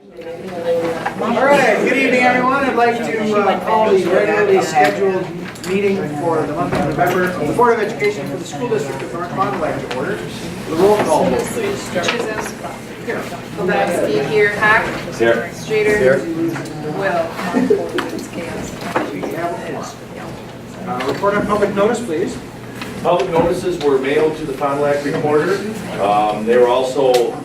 All right, good evening, everyone. I'd like to call the regularly scheduled meeting for the month of November of the Board of Education for the School District of North Fond du Lac to order. The roll call, please. Chisholm. Kowalski here. Hack. Here. Streeter. Here. Will. It's chaos. We have it. Report on public notice, please. Public notices were mailed to the Fond du Lac Recorder. They were also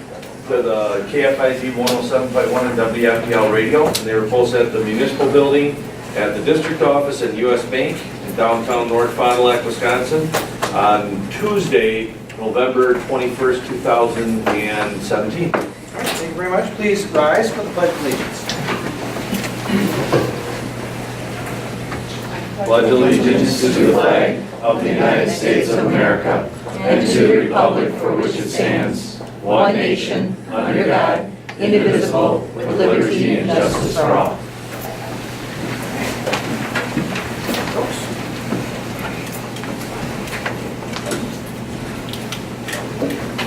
to the KFIZ 107.1 and WFDL radio, and they were posted at the municipal building, at the district office and U.S. Bank in downtown North Fond du Lac, Wisconsin, on Tuesday, November 21st, 2017. All right, thank you very much. Please rise for the Pledge of Allegiance. Pledge allegiance to the flag of the United States of America and to the republic for which it stands, one nation, under God, indivisible, with liberty and justice for all.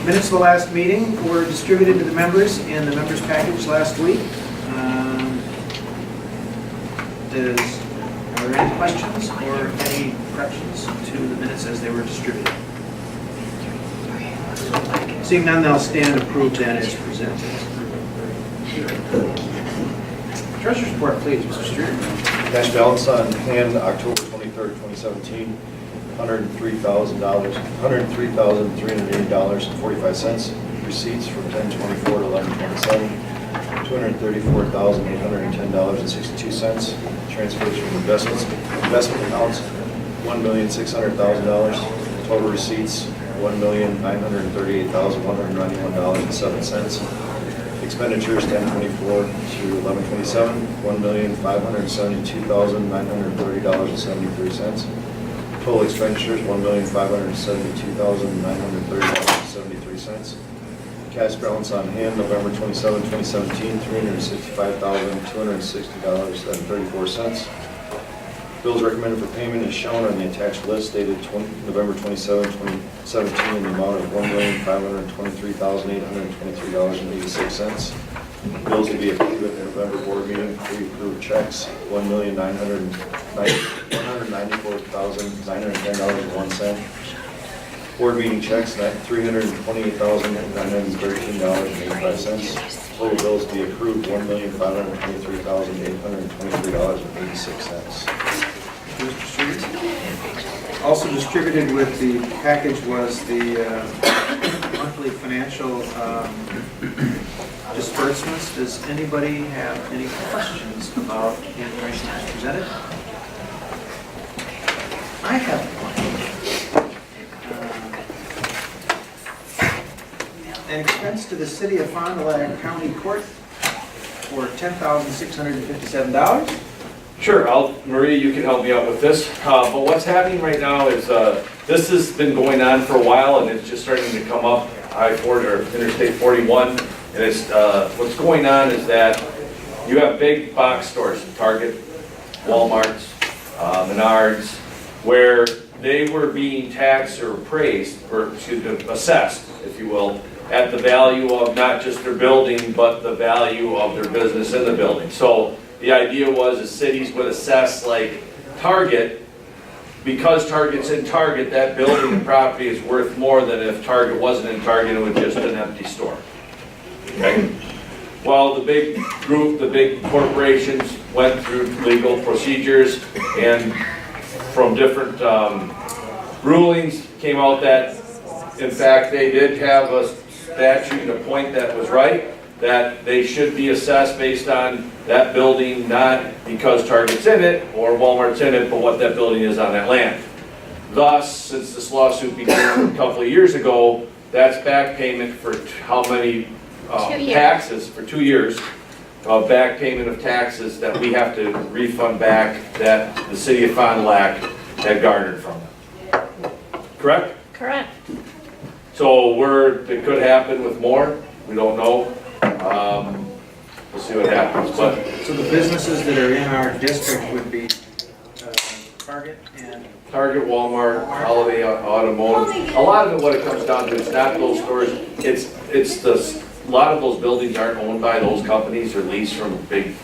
Minutes of the last meeting were distributed to the members in the members package last week. Are there any questions or any corrections to the minutes as they were distributed? Seeing none, they'll stand approved then as presented. Treasurer's report, please, Mr. Streeter. Cash balance on hand October 23rd, 2017, $103,000, $103,380.45. Receipts from 10/24 to 11/27, $234,810.62. Transfers from investment accounts, $1,600,000. Total receipts, $1,938,191.07. Expenditures 10/24 to 11/27, $1,572,930.73. Total expenditures, $1,572,930.73. Cash balance on hand, November 27, 2017, $365,260.34. Bills recommended for payment is shown on the attached list dated November 27, 2017, in the amount of $1,523,823.86. Bills to be approved at the November board meeting. Pre-approved checks, $1,994,910.01. Board meeting checks, $328,913.85. Total bills to be approved, $1,523,823.86. Mr. Streeter. Also distributed with the package was the monthly financial disbursements. Does anybody have any questions about the information that's presented? I have one. An expense to the city of Fond du Lac County Court for $10,657. Sure, Maria, you can help me out with this. But what's happening right now is this has been going on for a while, and it's just starting to come up. I-40 or Interstate 41, and it's what's going on is that you have big box stores, Target, Walmart's, Menards, where they were being taxed or appraised, or assessed, if you will, at the value of not just their building, but the value of their business in the building. So the idea was the cities would assess like Target, because Target's in Target, that building and property is worth more than if Target wasn't in Target and it was just an empty store. Okay? Well, the big group, the big corporations went through legal procedures, and from different rulings came out that, in fact, they did have a statute and a point that was right, that they should be assessed based on that building, not because Target's in it or Walmart's in it, but what that building is on that land. Thus, since this lawsuit began a couple of years ago, that's back payment for how many taxes, for 2 years, of back payment of taxes that we have to refund back that the city of Fond du Lac had garnered from them. Correct? Correct. So it could happen with more, we don't know. We'll see what happens. But So the businesses that are in our district would be Target and Target, Walmart, Holiday Automotive. A lot of it, what it comes down to, it's not those stores. It's the a lot of those buildings aren't owned by those companies or leased from big,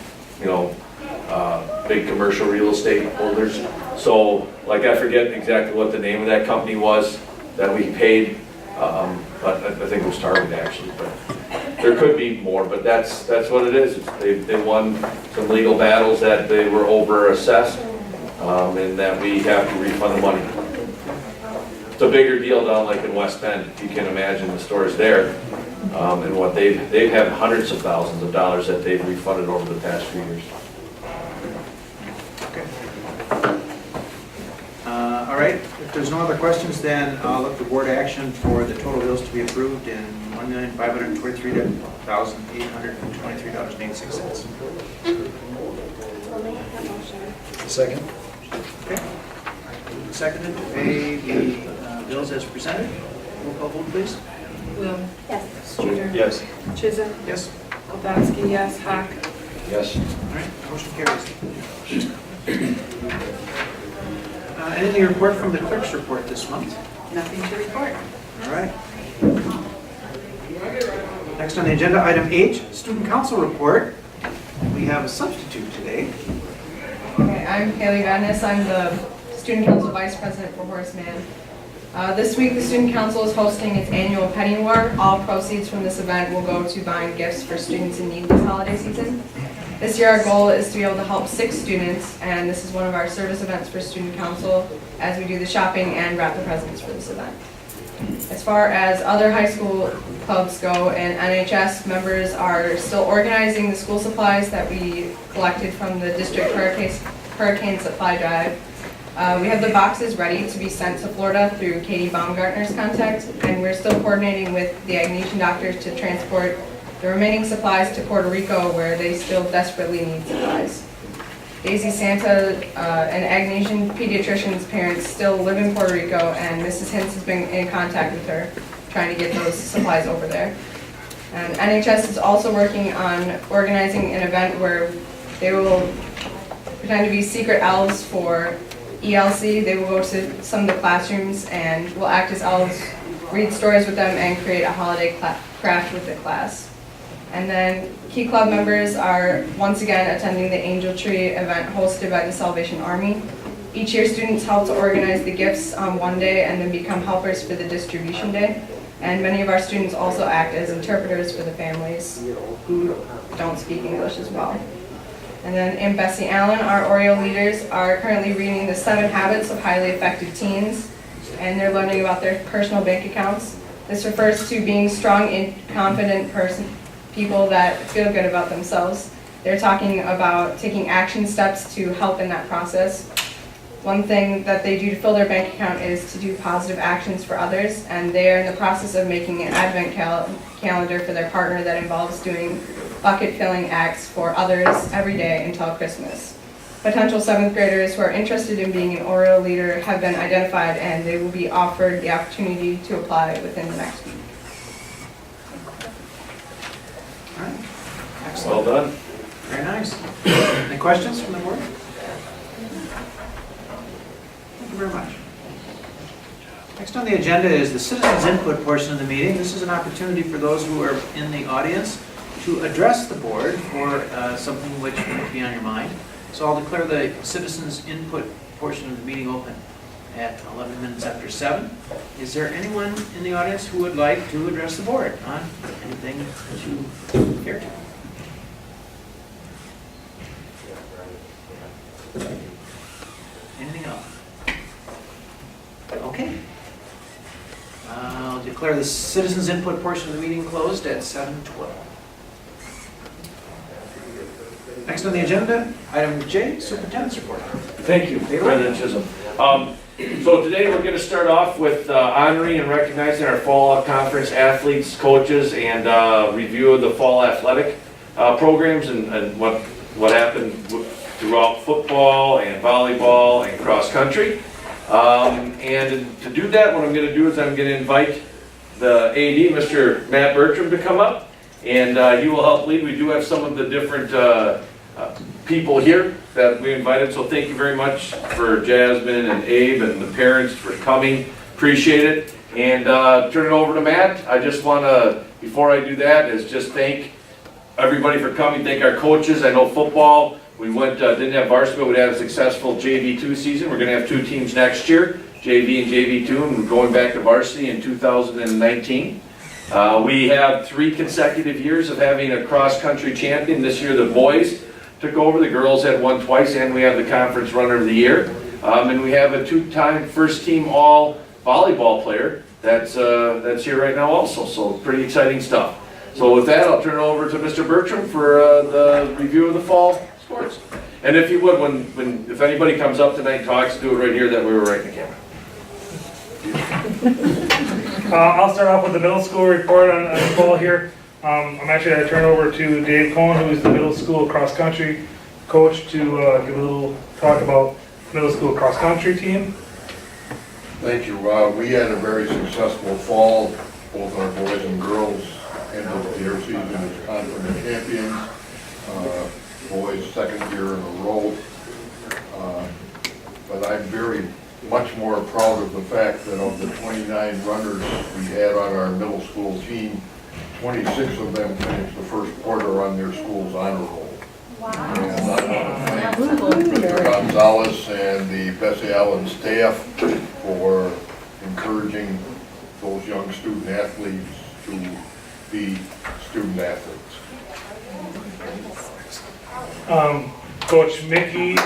big commercial real estate holders. So, like, I forget exactly what the name of that company was that we paid, but I think it was Target actually, but there could be more, but that's what it is. They won some legal battles that they were over-assessed, and that we have to refund the money. It's a bigger deal down like in West Bend, if you can imagine the stores there, and what they've had hundreds of thousands of dollars that they've refunded over the past few years. Okay. All right, if there's no other questions, then I'll look for board action for the total bills to be approved in $1,523,823.86. I'll make that motion. Second? Okay. Seconded to pay the bills as presented. Roll call vote, please. Will, Yes. Streeter. Yes. Chisholm, Yes. Kowalski, yes. Hack, Yes. All right, motion carries. Anything to report from the clerk's report this month? nothing to report. All right. Next on the agenda, item H, student council report. We have a substitute today. Okay, I'm Haley Vadnais. I'm the Student Council Vice President for Horace Mann. This week, the Student Council is hosting its annual Penny War. All proceeds from this event will go to buying gifts for students in need this holiday season. This year, our goal is to be able to help 6 students, and this is one of our service events for Student Council as we do the shopping and wrap the presents for this event. As far as other high school clubs go, and NHS members are still organizing the school supplies that we collected from the district hurricane supply drive. We have the boxes ready to be sent to Florida through Katie Baumgartner's contact, and we're still coordinating with the Agnesian doctors to transport the remaining supplies to Puerto Rico, where they still desperately need supplies. Daisy Santa, an Agnesian pediatrician's parents, still live in Puerto Rico, and Mrs. Hintz has been in contact with her, trying to get those supplies over there. And NHS is also working on organizing an event where they will pretend to be secret elves for ELC. They will go to some of the classrooms and will act as elves, read stories with them, and create a holiday craft with the class. And then Key Club members are once again attending the Angel Tree event hosted by the Salvation Army. Each year, students help to organize the gifts on one day and then become helpers for the distribution day. And many of our students also act as interpreters for the families who don't speak English as well. And then in Bessie Allen, our Oreo leaders are currently reading the 7 Habits of Highly Effective Teens, and they're learning about their personal bank accounts. This refers to being strong and confident people that feel good about themselves. They're talking about taking action steps to help in that process. One thing that they do to fill their bank account is to do positive actions for others, and they are in the process of making an advent calendar for their partner that involves doing bucket filling acts for others every day until Christmas. Potential 7th graders who are interested in being an Oreo leader have been identified, and they will be offered the opportunity to apply within the next week. All right. Well Excellent. done. Very nice. Any questions from the board? Thank you very much. Next on the agenda is the citizens input portion of the meeting. This is an opportunity for those who are in the audience to address the board for something which might be on your mind. So I'll declare the citizens input portion of the meeting open at 11 minutes after 7. Is there anyone in the audience who would like to address the board on anything that you care to? Anything else? Okay. I'll declare the citizens input portion of the meeting closed at 7:12. Next on the agenda, item J, superintendent's report. Thank you, President Chisholm. So today we're going to start off with honoring and recognizing our fall conference athletes, coaches, and review of the fall athletic programs and what happened throughout football and volleyball and cross country. And to do that, what I'm going to do is I'm going to invite the AD, Mr. Matt Bertram, to come up, and he will help lead. We do have some of the different people here that we invited, so thank you very much for Jasmine and Abe and the parents for coming. Appreciate it. And turn it over to Matt. I just want to before I do that is just thank everybody for coming, thank our coaches. I know football, we didn't have varsity, but we had a successful JV2 season. We're gonna have 2 teams next year, JV and JV2, and we're going back to varsity in 2019. We have 3 consecutive years of having a cross-country champion. This year the boys took over, the girls had won twice, and we have the conference runner of the year. And we have a 2-time first-team all volleyball player that's here right now also, so pretty exciting stuff. So with that, I'll turn it over to Mr. Bertram for the review of the fall sports. And if you would, if anybody comes up tonight and talks, do it right here, that we were right in the camera. I'll start off with the middle school report on the fall here. I'm actually going to turn over to Dave Cohen, who is the middle school cross-country coach, to give a little talk about middle school cross-country team. Thank you. We had a very successful fall. Both our boys and girls ended their season as conference champions. Boys second year in a row. But I'm very much more proud of the fact that of the 29 runners we had on our middle school team, 26 of them finished the first quarter on their school's honor roll. Wow. And I want to thank Mr. Gonzalez and the Bessie Allen staff for encouraging those young student athletes to be student athletes. Coach Mickey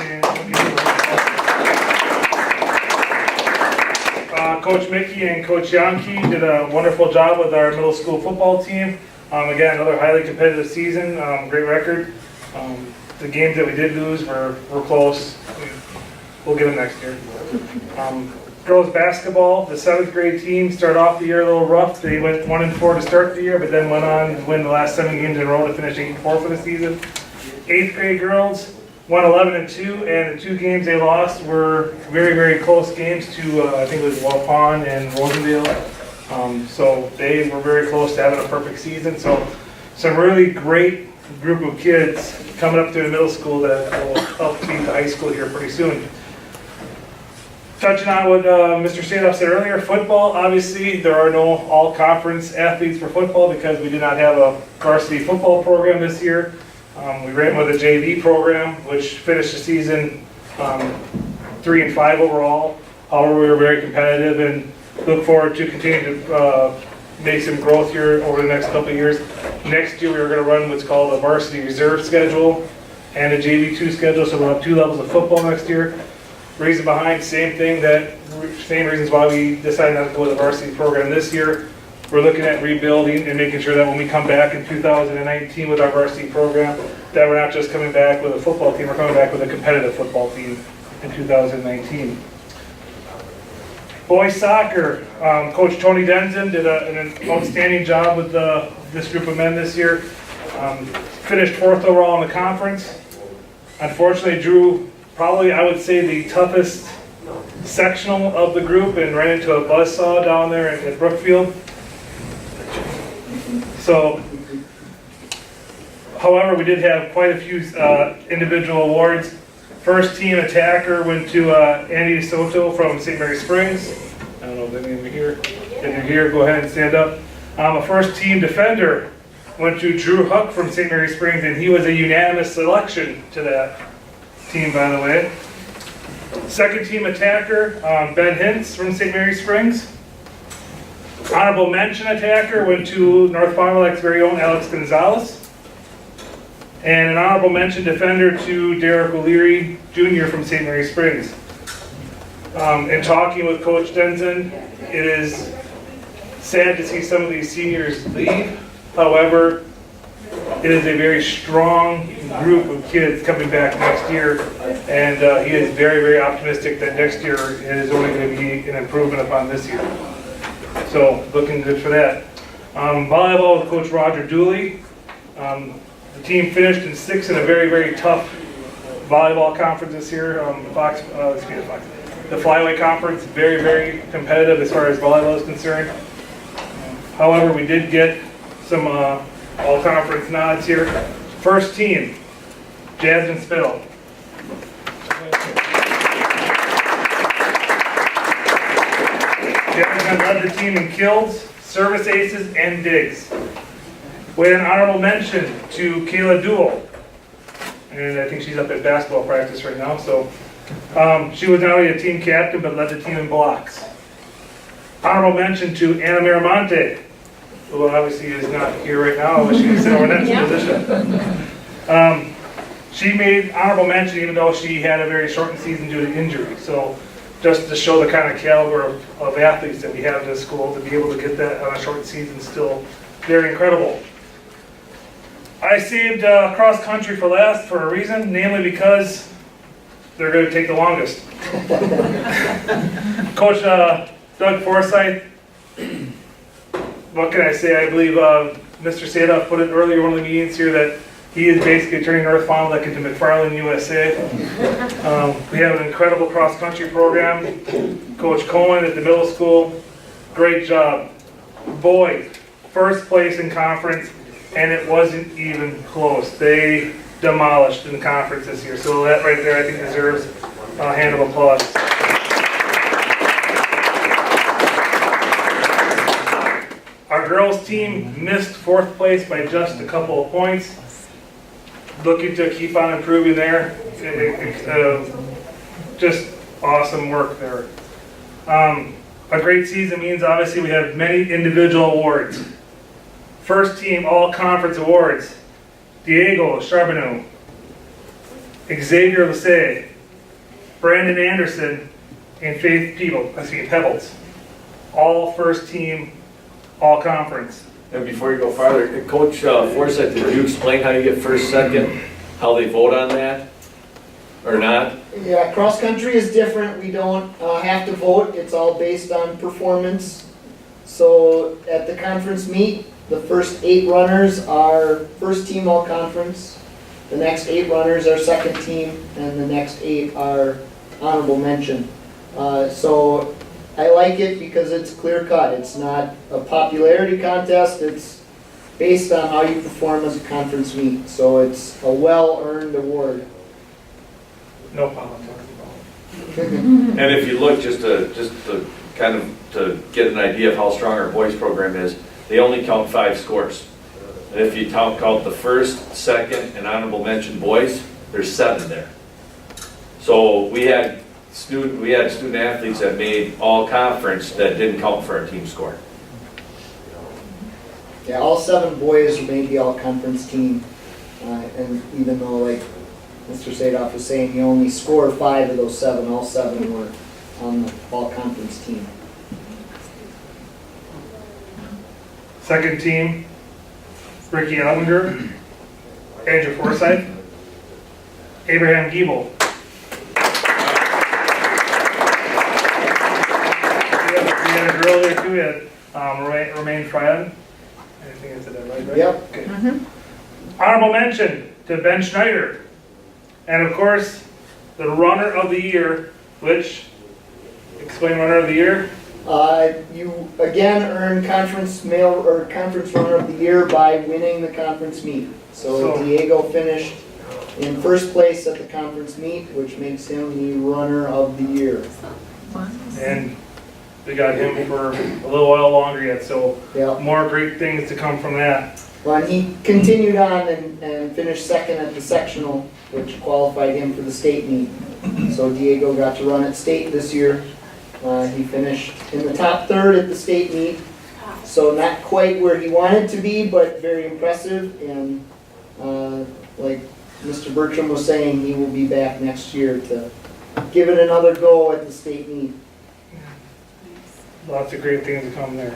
and Coach Yankee did a wonderful job with our middle school football team. Again, another highly competitive season, great record. The games that we did lose were close. We'll get them next year. Girls basketball, the 7th grade team started off the year a little rough. They went 1-4 to start the year, but then went on to win the last 7 games in a row to finish 8-4 for the season. 8th grade girls won 11-2, and the 2 games they lost were very, very close games to, I think it was Waupun and Rosendale. So they were very close to having a perfect season. So some really great group of kids coming up to the middle school that will help beat the high school here pretty soon. Touching on what Mr. Sadoff said earlier, football, obviously there are no all-conference athletes for football because we did not have a varsity football program this year. We ran with a JV program, which finished the season 3-5 overall. However, we were very competitive and look forward to continuing to make some growth here over the next couple of years. Next year, we are going to run what's called a varsity reserve schedule and a JV2 schedule, so we'll have 2 levels of football next year. Reason behind, same reasons why we decided not to go with the varsity program this year. We're looking at rebuilding and making sure that when we come back in 2019 with our varsity program, that we're not just coming back with a football team, we're coming back with a competitive football team in 2019. Boys soccer, Coach Tony Denson did an outstanding job with this group of men this year. Finished 4th overall in the conference. Unfortunately, drew probably, I would say, the toughest sectional of the group and ran into a buzzsaw down there at Brookfield. So, however, we did have quite a few individual awards. First team attacker went to Andy Soto from St. Mary Springs. I don't know if any of you here. If you're here, go ahead and stand up. A first team defender went to Drew Huck from St. Mary Springs, and he was a unanimous selection to that team, by the way. Second team attacker, Ben Hintz from St. Mary Springs. Honorable mention attacker went to North Fond du Lac's very own Alex Gonzalez. And an honorable mention defender to Derek O'Leary Jr. from St. Mary Springs. In talking with Coach Denson, it is sad to see some of these seniors leave. However, it is a very strong group of kids coming back next year, and he is very, very optimistic that next year is only going to be an improvement upon this year. So, looking good for that. Volleyball with Coach Roger Dooley. The team finished in 6th in a very, very tough volleyball conference this year. The Flyway Conference, very, very competitive as far as volleyball is concerned. However, we did get some all-conference nods here. First team, Jasmine Spittle. Jasmine led the team in kills, service aces, and digs. We had an honorable mention to Kayla Duell. And I think she's up at basketball practice right now, so. She was not only a team captain, but led the team in blocks. Honorable mention to Anna Miramonte, who obviously is not here right now, but she's in our next position. She made honorable mention even though she had a very shortened season due to injury. So just to show the kind of caliber of athletes that we have in this school, to be able to get that on a short season is still very incredible. I saved cross country for last for a reason, namely because they're going to take the longest. Coach Doug Forsythe, what can I say? I believe Mr. Sadoff put it earlier in one of the meetings here that he is basically turning North Fond du Lac into McFarland, USA. We have an incredible cross-country program. Coach Cohen at the middle school, great job. Boys, first place in conference, and it wasn't even close. They demolished in the conference this year. So that right there, I think, deserves a hand of applause. Our girls team missed fourth place by just a couple of points. Looking to keep on improving there. Just awesome work there. A great season means obviously we have many individual awards. First team all conference awards. Diego Charbonneau, Xavier Lassay, Brandon Anderson, and Faith Pebbles. All first team, all conference. And before you go farther, Coach Forsythe, did you explain how you get first, second, how they vote on that, or not? Yeah, cross country is different. We don't have to vote. It's all based on performance. So at the conference meet, the first 8 runners are first team all conference. The next 8 runners are second team, and the next 8 are honorable mention. So I like it because it's clear cut. It's not a popularity contest. It's based on how you perform as a conference meet. So it's a well-earned award. No politics. And if you look, just to kind of to get an idea of how strong our boys program is, they only count 5 scores. And if you count the first, second, and honorable mention boys, there's 7 there. So we had student athletes that made all conference that didn't count for our team score. Yeah, all 7 boys made the all conference team. And even though, like Mr. Sadoff was saying, you only score 5 of those 7, all 7 were on the all conference team. Second team, Ricky Ellinger, Andrew Forsythe, Abraham Giebel. We had a girl there too, we had Romaine Fryan. I think I said that right? Yep. Okay. Honorable mention to Ben Schneider. And of course, the runner of the year, which, explain runner of the year? You again earn conference runner of the year by winning the conference meet. So Diego finished in first place at the conference meet, which makes him the runner of the year. And we got him for a little while longer yet, so yeah. More great things to come from that. Well, and he continued on and finished second at the sectional, which qualified him for the state meet. So Diego got to run at state this year. He finished in the top 3rd at the state meet, so not quite where he wanted to be, but very impressive. And like Mr. Bertram was saying, he will be back next year to give it another go at the state meet. Lots of great things to come there.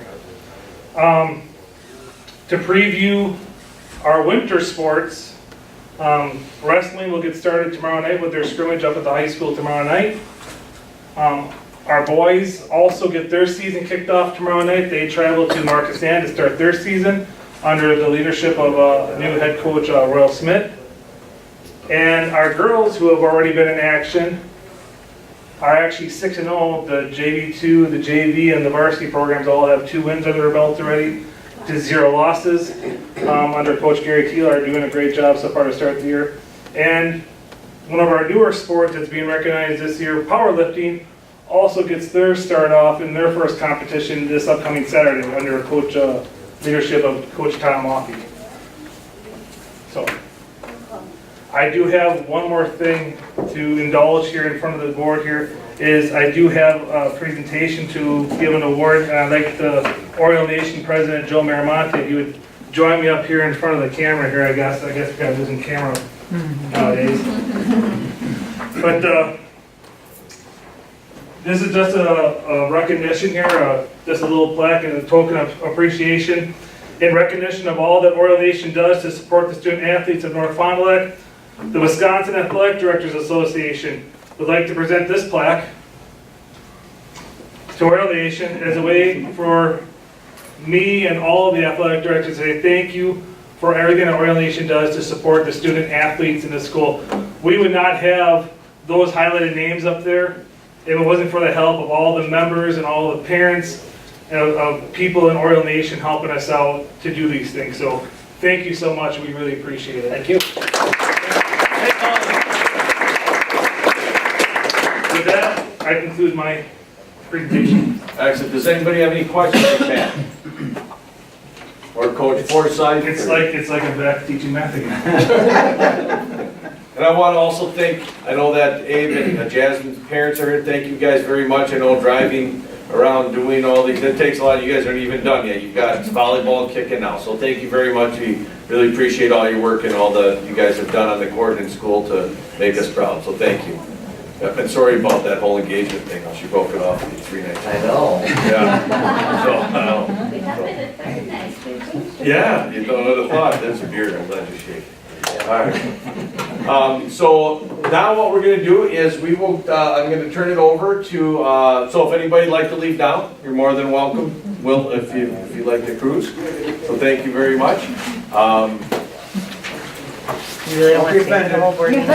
To preview our winter sports, wrestling will get started tomorrow night with their scrimmage up at the high school tomorrow night. Our boys also get their season kicked off tomorrow night. They travel to Marquestan to start their season under the leadership of new head coach Royal Smith. And our girls, who have already been in action, are actually 6-0. The JV2, the JV, and the varsity programs all have 2 wins under their belt already to 0 losses. Under Coach Gary Thiel are doing a great job so far to start the year. And one of our newer sports that's being recognized this year, powerlifting, also gets their start off in their first competition this upcoming Saturday under leadership of Coach Tom Moffey. So, I do have one more thing to indulge here in front of the board here, is I do have a presentation to give an award, and I'd like the Oriole Nation President, Joe Miramonte, if you would join me up here in front of the camera here, I guess we're kind of losing camera nowadays. But this is just a recognition here, just a little plaque and a token of appreciation in recognition of all that Oriole Nation does to support the student athletes of North Fond du Lac. The Wisconsin Athletic Directors Association would like to present this plaque to Oriole Nation as a way for me and all of the athletic directors to say thank you for everything that Oriole Nation does to support the student athletes in the school. We would not have those highlighted names up there if it wasn't for the help of all the members and all the parents and of people in Oriole Nation helping us out to do these things. So thank you so much. We really appreciate it. Thank you. With that, I conclude my presentation. Excellent. Does anybody have any questions for Matt? Or Coach Forsythe? It's like I'm back teaching math again. And I want to also thank, I know that Abe and Jasmine's parents are here. Thank you guys very much. I know driving around doing all these, it takes a lot. You guys aren't even done yet. You've got volleyball kicking now. So thank you very much. We really appreciate all your work and all that you guys have done on the court and in school to make us proud. So thank you. I've been sorry about that whole engagement thing. She broke it off in 3 nights. I know. Yeah. Yeah, you don't have thought. That's a beer. I'm glad you shake. All right. So now what we're going to do is we will, I'm going to turn it over to, so if anybody'd like to leave now, you're more than welcome. Will, if you'd like to cruise. So thank you very much. You really don't want to take the whole board meeting.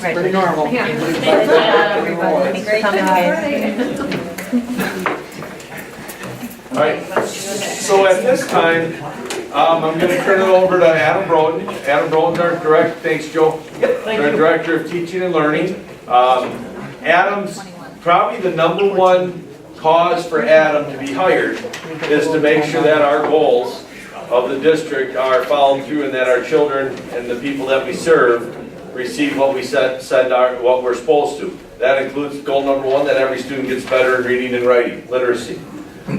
Pretty normal. Thanks for coming, guys. All right. So at this time, I'm going to turn it over to Adam Broden. Adam Broden's our director. Thanks, Joe. Our director of teaching and learning. Adam's probably the #1 cause for Adam to be hired is to make sure that our goals of the district are followed through and that our children and the people that we serve receive what we what we're supposed to. That includes goal #1, that every student gets better in reading and writing, literacy.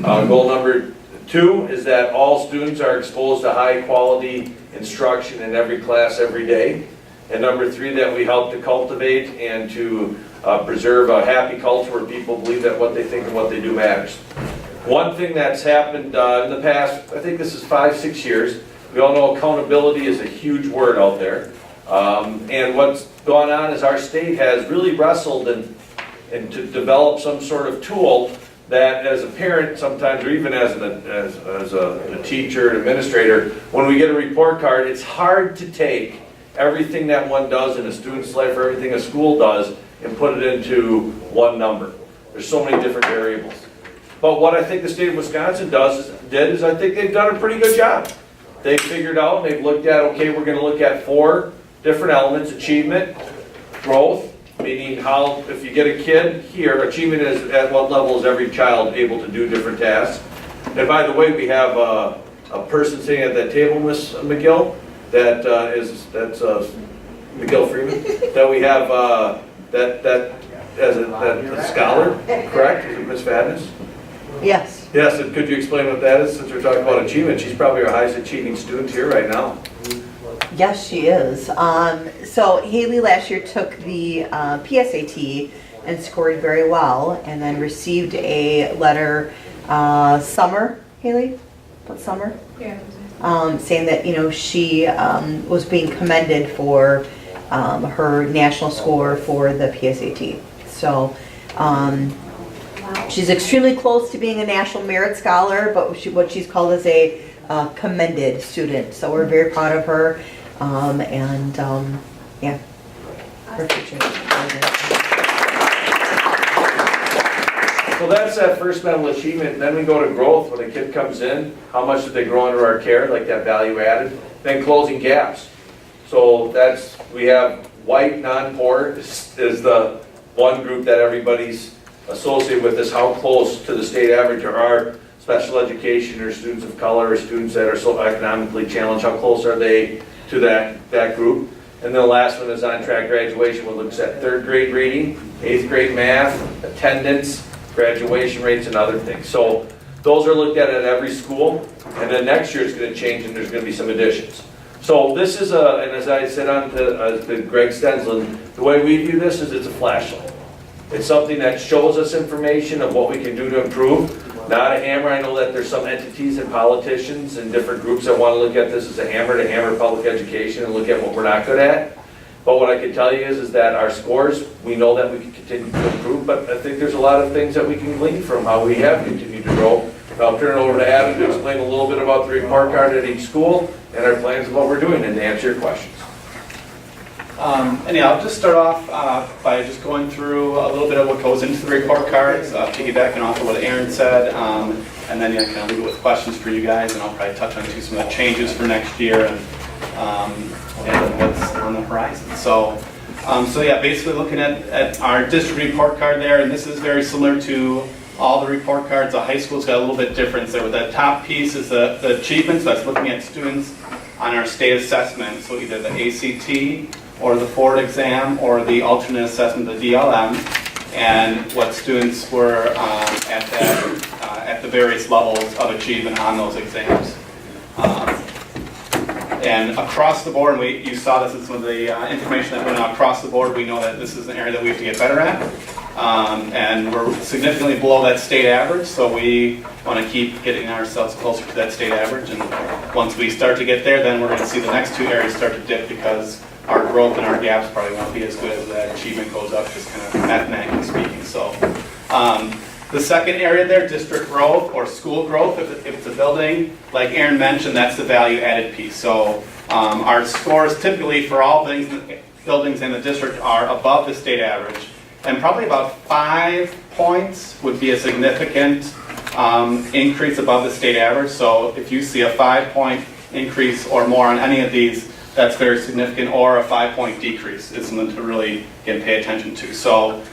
Goal #2 is that all students are exposed to high quality instruction in every class every day. And #3, that we help to cultivate and to preserve a happy culture where people believe that what they think and what they do matters. One thing that's happened in the past, I think this is 5-6 years, we all know accountability is a huge word out there. And what's gone on is our state has really wrestled and to develop some sort of tool that as a parent sometimes, or even as a teacher, an administrator, when we get a report card, it's hard to take everything that one does in a student's life or everything a school does and put it into one number. There's so many different variables. But what I think the state of Wisconsin did is I think they've done a pretty good job. They've figured out, they've looked at, okay, we're going to look at 4 different elements: achievement, growth, meaning how, if you get a kid here, achievement is at what level is every child able to do different tasks. And by the way, we have a person sitting at that table, Miss McGill, that's McGill Freeman, that we have that as a scholar, correct? Is it Miss Fadness? Yes. Yes, and could you explain what that is, since we're talking about achievement? She's probably our highest achieving student here right now. Yes, she is. So Haley last year took the PSAT and scored very well, and then received a letter summer. Haley, what summer? Yeah. Saying that she was being commended for her national score for the PSAT. So she's extremely close to being a National Merit Scholar, but what she's called is a commended student. So we're very proud of her, yeah, her future. So that's that first level achievement. Then we go to growth. When a kid comes in, how much did they grow under our care, like that value added? Then closing gaps. So we have white, non-poor is the one group that everybody's associated with, is how close to the state average are our special education or students of color or students that are so economically challenged, how close are they to that group? And then the last one is on-track graduation, which looks at 3rd grade reading, 8th grade math, attendance, graduation rates, and other things. So those are looked at every school, and then next year it's going to change and there's going to be some additions. So this is and as I said on to Greg Stensland, the way we view this is it's a flashlight. It's something that shows us information of what we can do to improve, not a hammer. I know that there's some entities and politicians and different groups that want to look at this as a hammer to hammer public education and look at what we're not good at. But what I can tell you is that our scores, we know that we can continue to improve, but I think there's a lot of things that we can glean from how we have continued to grow. I'll turn it over to Adam to explain a little bit about the report card at each school and our plans of what we're doing and to answer your questions. Anyhow, I'll just start off by just going through a little bit of what goes into the report cards, piggybacking off of what Aaron said, and then kind of leave it with questions for you guys, and I'll probably touch on some of the changes for next year and what's on the horizon. So yeah, basically looking at our district report card there, and this is very similar to all the report cards. The high school's got a little bit different there. That top piece is the achievements. That's looking at students on our state assessment, so either the ACT or the Ford exam or the alternate assessment, the DLM, and what students were at the various levels of achievement on those exams. And across the board, and you saw this in some of the information that went out across the board, we know that this is an area that we have to get better at. And we're significantly below that state average, so we want to keep getting ourselves closer to that state average. And once we start to get there, then we're going to see the next 2 areas start to dip because our growth and our gaps probably won't be as good as that achievement goes up, just kind of mathematically speaking. So the second area there, district growth or school growth, if it's a building, like Aaron mentioned, that's the value added piece. So our scores typically for all buildings in the district are above the state average. And probably about 5 points would be a significant increase above the state average. So if you see a 5-point increase or more on any of these, that's very significant, or a 5-point decrease is something to really pay attention to. So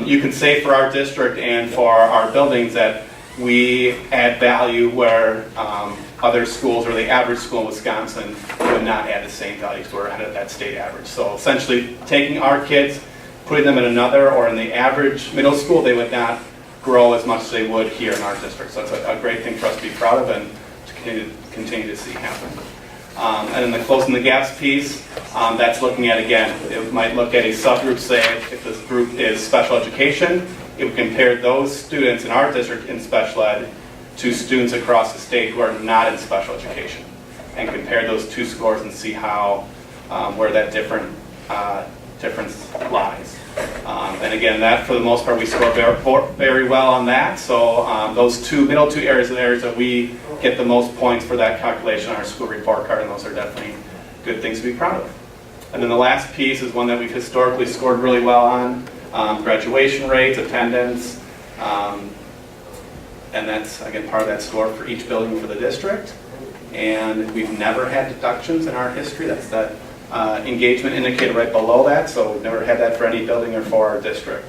you can say for our district and for our buildings that we add value where other schools or the average school in Wisconsin would not add the same value because we're ahead of that state average. So essentially taking our kids, putting them in another or in the average middle school, they would not grow as much as they would here in our district. So it's a great thing for us to be proud of and to continue to see happen. And then the closing the gaps piece, that's looking at, again, it might look at a subgroup, say if this group is special education, it would compare those students in our district in special ed to students across the state who are not in special education, and compare those 2 scores and see how, where that difference lies. And again, that for the most part we score very well on that. So those middle two areas are the areas that we get the most points for that calculation on our school report card, and those are definitely good things to be proud of. And then the last piece is one that we've historically scored really well on, graduation rates, attendance, and that's again part of that score for each building for the district. And we've never had deductions in our history. That's that engagement indicator right below that, so we've never had that for any building or for our district.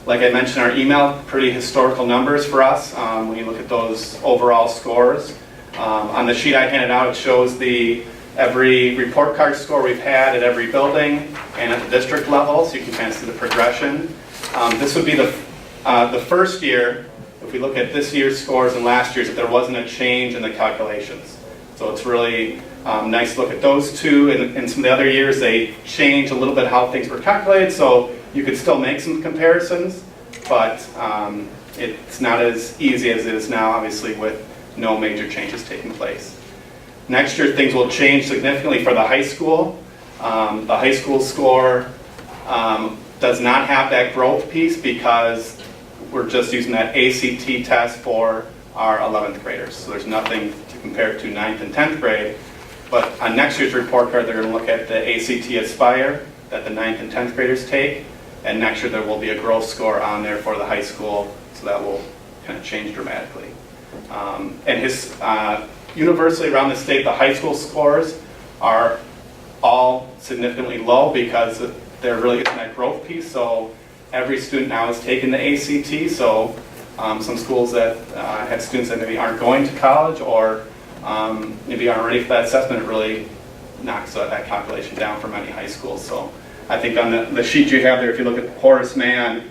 Like I mentioned, our email, pretty historical numbers for us when you look at those overall scores. On the sheet I handed out, it shows every report card score we've had at every building and at the district level, so you can kind of see the progression. This would be the first year, if we look at this year's scores and last year's, that there wasn't a change in the calculations. So it's really nice to look at those two. In some of the other years, they changed a little bit how things were calculated, so you could still make some comparisons, but it's not as easy as it is now, obviously, with no major changes taking place. Next year, things will change significantly for the high school. The high school score does not have that growth piece because we're just using that ACT test for our 11th graders. So there's nothing to compare to 9th and 10th grade. But on next year's report card, they're going to look at the ACT Aspire that the 9th and 10th graders take. And next year there will be a growth score on there for the high school, so that will kind of change dramatically. Universally around the state, the high school scores are all significantly low because there really isn't that growth piece. So every student now is taking the ACT, so some schools that have students that maybe aren't going to college or maybe aren't ready for that assessment, it really knocks that calculation down for many high schools. So I think on the sheet you have there, if you look at Horace Mann,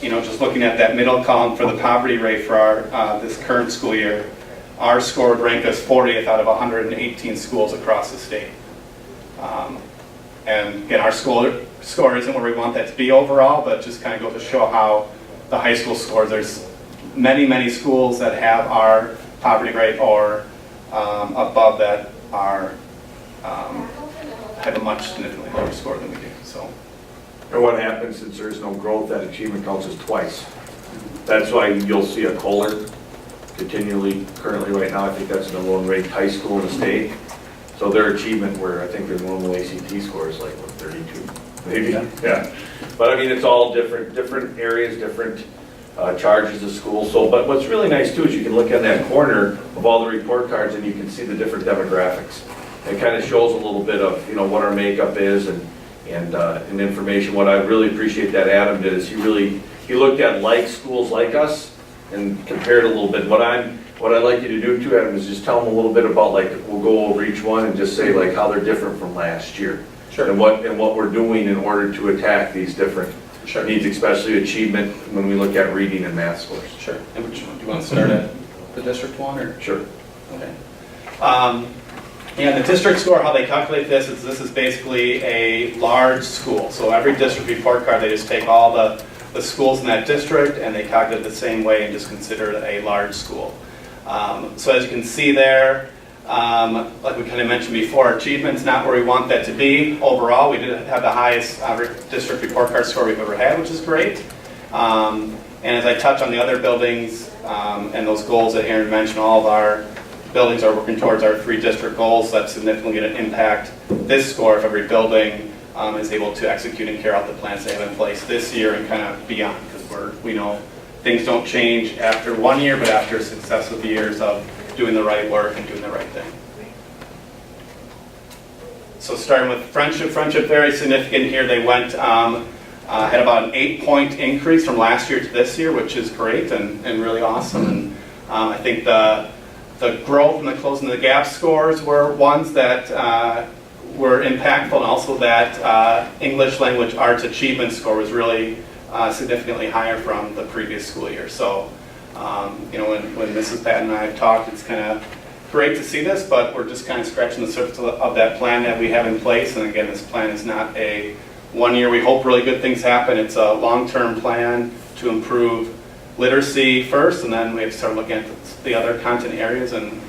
just looking at that middle column for the poverty rate for our this current school year, our score would rank us 40th out of 118 schools across the state. And again, our score isn't where we want that to be overall, but just kind of go to show how the high school scores. There's many schools that have our poverty rate or above that are have a much significantly lower score than we do. So. And what happens since there's no growth, that achievement counts as twice. That's why you'll see a Kohler continually, currently right now, I think that's the lone ranked high school in the state. So their achievement, where I think their normal ACT score is like, what, 32, maybe? Yeah. But I mean, it's all different areas, different charges of school. So, but what's really nice too is you can look in that corner of all the report cards and you can see the different demographics. It kind of shows a little bit of, what our makeup is and information. What I really appreciate that Adam did is he looked at like schools like us and compared a little bit. What I'd like you to do too, Adam, is just tell them a little bit about, like, we'll go over each one and just say like how they're different from last year. Sure. And what we're doing in order to attack these different needs, especially achievement when we look at reading and math scores. Sure. And which one? Do you want to start at the district one or? Sure. Okay. The district score, how they calculate this is basically a large school. So every district report card, they just take all the schools in that district and they calculate it the same way and just consider it a large school. So as you can see there, like we kind of mentioned before, achievement's not where we want that to be. Overall, we did have the highest district report card score we've ever had, which is great. And as I touch on the other buildings and those goals that Aaron mentioned, all of our buildings are working towards our 3 district goals. That's significantly going to impact this score if every building is able to execute and carry out the plans they have in place this year and kind of beyond, because we know things don't change after 1 year, but after successive years of doing the right work and doing the right thing. So starting with friendship very significant here. They went had about an 8-point increase from last year to this year, which is great and really awesome. And I think the growth and the closing the gap scores were ones that were impactful, and also that English language arts achievement score was really significantly higher from the previous school year. So, when Mrs. Patton and I have talked, it's kind of great to see this, but we're just kind of scratching the surface of that plan that we have in place. And again, this plan is not a 1 year, we hope really good things happen. It's a long-term plan to improve literacy first, and then we have to start looking at the other content areas, and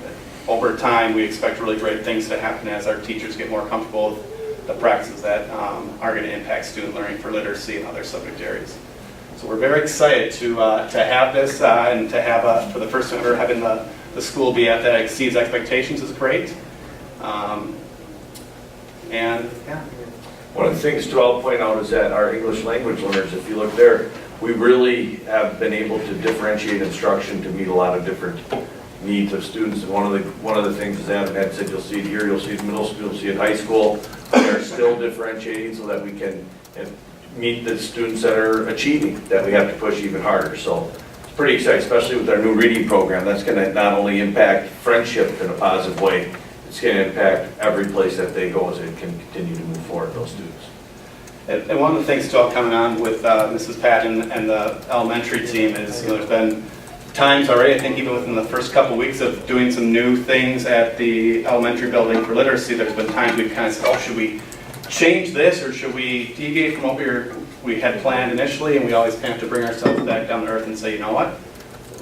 over time we expect really great things to happen as our teachers get more comfortable with the practices that are going to impact student learning for literacy and other subject areas. So we're very excited to have this and to have, for the first time ever, having the school be at that exceeds expectations is great. One of the things too I'll point out is that our English language learners, if you look there, we really have been able to differentiate instruction to meet a lot of different needs of students. And one of the things, as Adam had said, you'll see it here, you'll see it in middle school, you'll see it in high school. We are still differentiating so that we can meet the students that are achieving, that we have to push even harder. So it's pretty exciting, especially with our new reading program. That's going to not only impact friendship in a positive way, it's going to impact every place that they go as they can continue to move forward, those students. And one of the things too, coming on with Mrs. Patton and the elementary team is, there's been times already, I think even within the first couple of weeks of doing some new things at the elementary building for literacy, there's been times we've kind of said, oh, should we change this or should we deviate from what we had planned initially? And we always kind of have to bring ourselves back down to earth and say, you know what,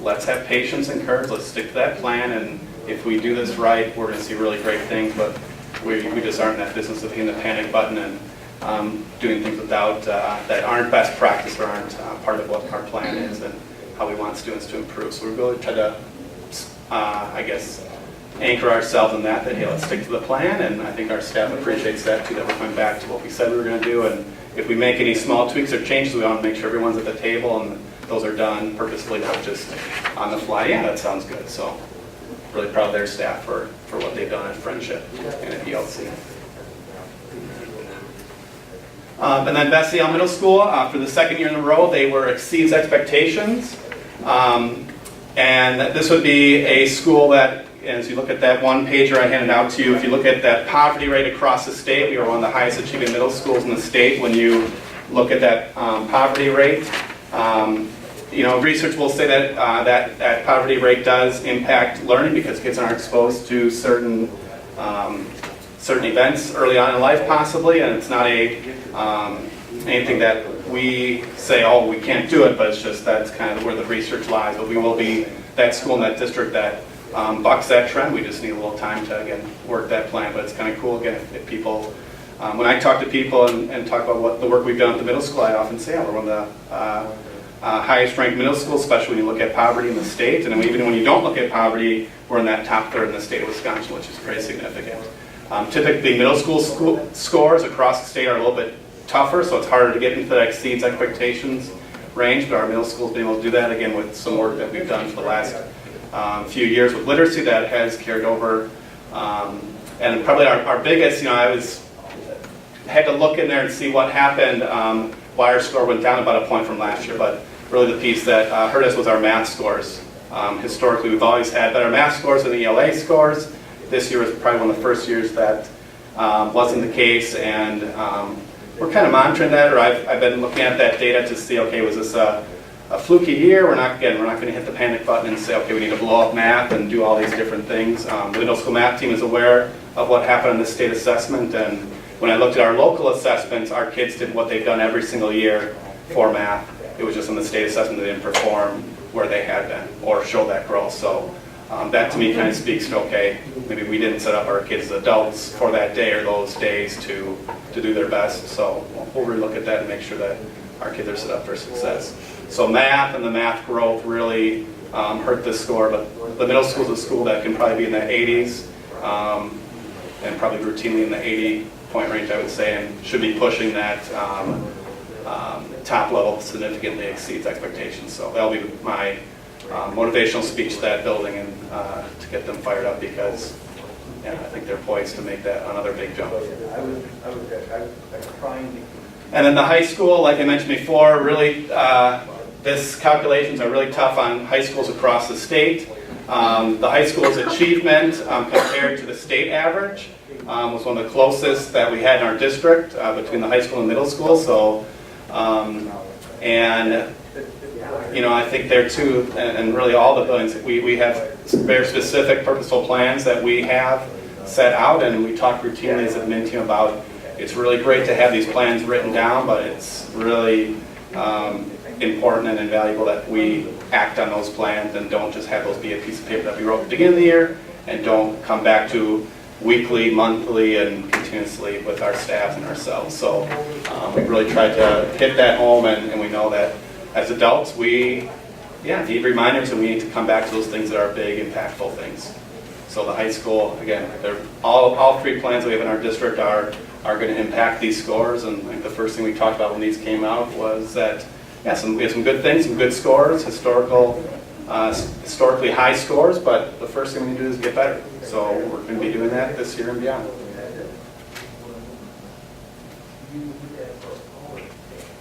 let's have patience and courage, let's stick to that plan, and if we do this right, we're going to see really great things, but we just aren't in that business of hitting the panic button and doing things without that aren't best practice or aren't part of what our plan is and how we want students to improve. So we really try to, anchor ourselves in that hey, let's stick to the plan, and I think our staff appreciates that too, that we're coming back to what we said we were going to do, and if we make any small tweaks or changes, we want to make sure everyone's at the table and those are done purposefully, not just on the fly. Yeah, that sounds good. So really proud of their staff for what they've done at Friendship and at ELC. And then Bethel Middle School, for the second year in a row, they were exceeds expectations. And this would be a school that, as you look at that one pager I handed out to you, if you look at that poverty rate across the state, we are one of the highest achieving middle schools in the state when you look at that poverty rate. You know, research will say that that poverty rate does impact learning because kids aren't exposed to certain events early on in life, possibly, and it's not anything that we say, oh, we can't do it, but it's just that's kind of where the research lies. But we will be that school in that district that bucks that trend. We just need a little time to, again, work that plan. But it's kind of cool, again, if people, when I talk to people and talk about what the work we've done at the middle school, I often say, we're one of the highest ranked middle schools, especially when you look at poverty in the state. And even when you don't look at poverty, we're in that top third in the state of Wisconsin, which is pretty significant. Typically, middle school scores across the state are a little bit tougher, so it's harder to get into that exceeds expectations range, but our middle school's been able to do that, again, with some work that we've done for the last few years with literacy that has carried over. And probably our biggest, I had to look in there and see what happened, why our score went down about a point from last year, but really the piece that hurt us was our math scores. Historically, we've always had better math scores than the ELA scores. This year was probably one of the first years that wasn't the case, and we're kind of monitoring that, or I've been looking at that data to see, okay, was this a fluky year? We're not going to hit the panic button and say, okay, we need to blow up math and do all these different things. The middle school math team is aware of what happened in the state assessment, and when I looked at our local assessments, our kids did what they've done every single year for math. It was just in the state assessment they didn't perform where they had been or show that growth. So that to me kind of speaks to, okay, maybe we didn't set up our kids as adults for that day or those days to do their best. So we'll relook at that and make sure that our kids are set up for success. So math and the math growth really hurt this score, but the middle school is a school that can probably be in the 80s and probably routinely in the 80-point range, I would say, and should be pushing that top level significantly exceeds expectations. So that'll be my motivational speech to that building and to get them fired up because I think they're poised to make that another big jump. And then the high school, like I mentioned before, really this calculations are really tough on high schools across the state. The high school's achievement compared to the state average was one of the closest that we had in our district between the high school and middle school. So, I think there too, and really all the buildings, we have very specific purposeful plans that we have set out, and we talk routinely as a admin team about it's really great to have these plans written down, but it's really important and invaluable that we act on those plans and don't just have those be a piece of paper that we wrote at the beginning of the year and don't come back to weekly, monthly, and continuously with our staff and ourselves. So we've really tried to hit that home, and we know that as adults, we need reminders, and we need to come back to those things that are big, impactful things. So the high school, again, all three plans we have in our district are going to impact these scores, and I think the first thing we talked about when these came out was that, we have some good things, some good scores, historically high scores, but the first thing we need to do is get better. So we're going to be doing that this year and beyond.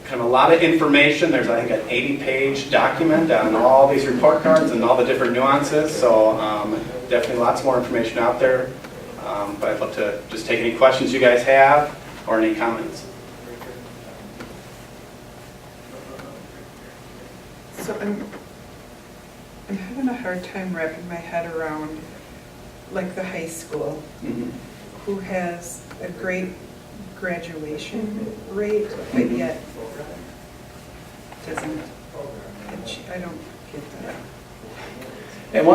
Kind of a lot of information. There's, I think, an 80-page document on all these report cards and all the different nuances. So definitely lots more information out there. But I'd love to just take any questions you guys have or any comments. So I'm having a hard time wrapping my head around, like, the high school, who has a great graduation rate, but yet doesn't. I don't get that. And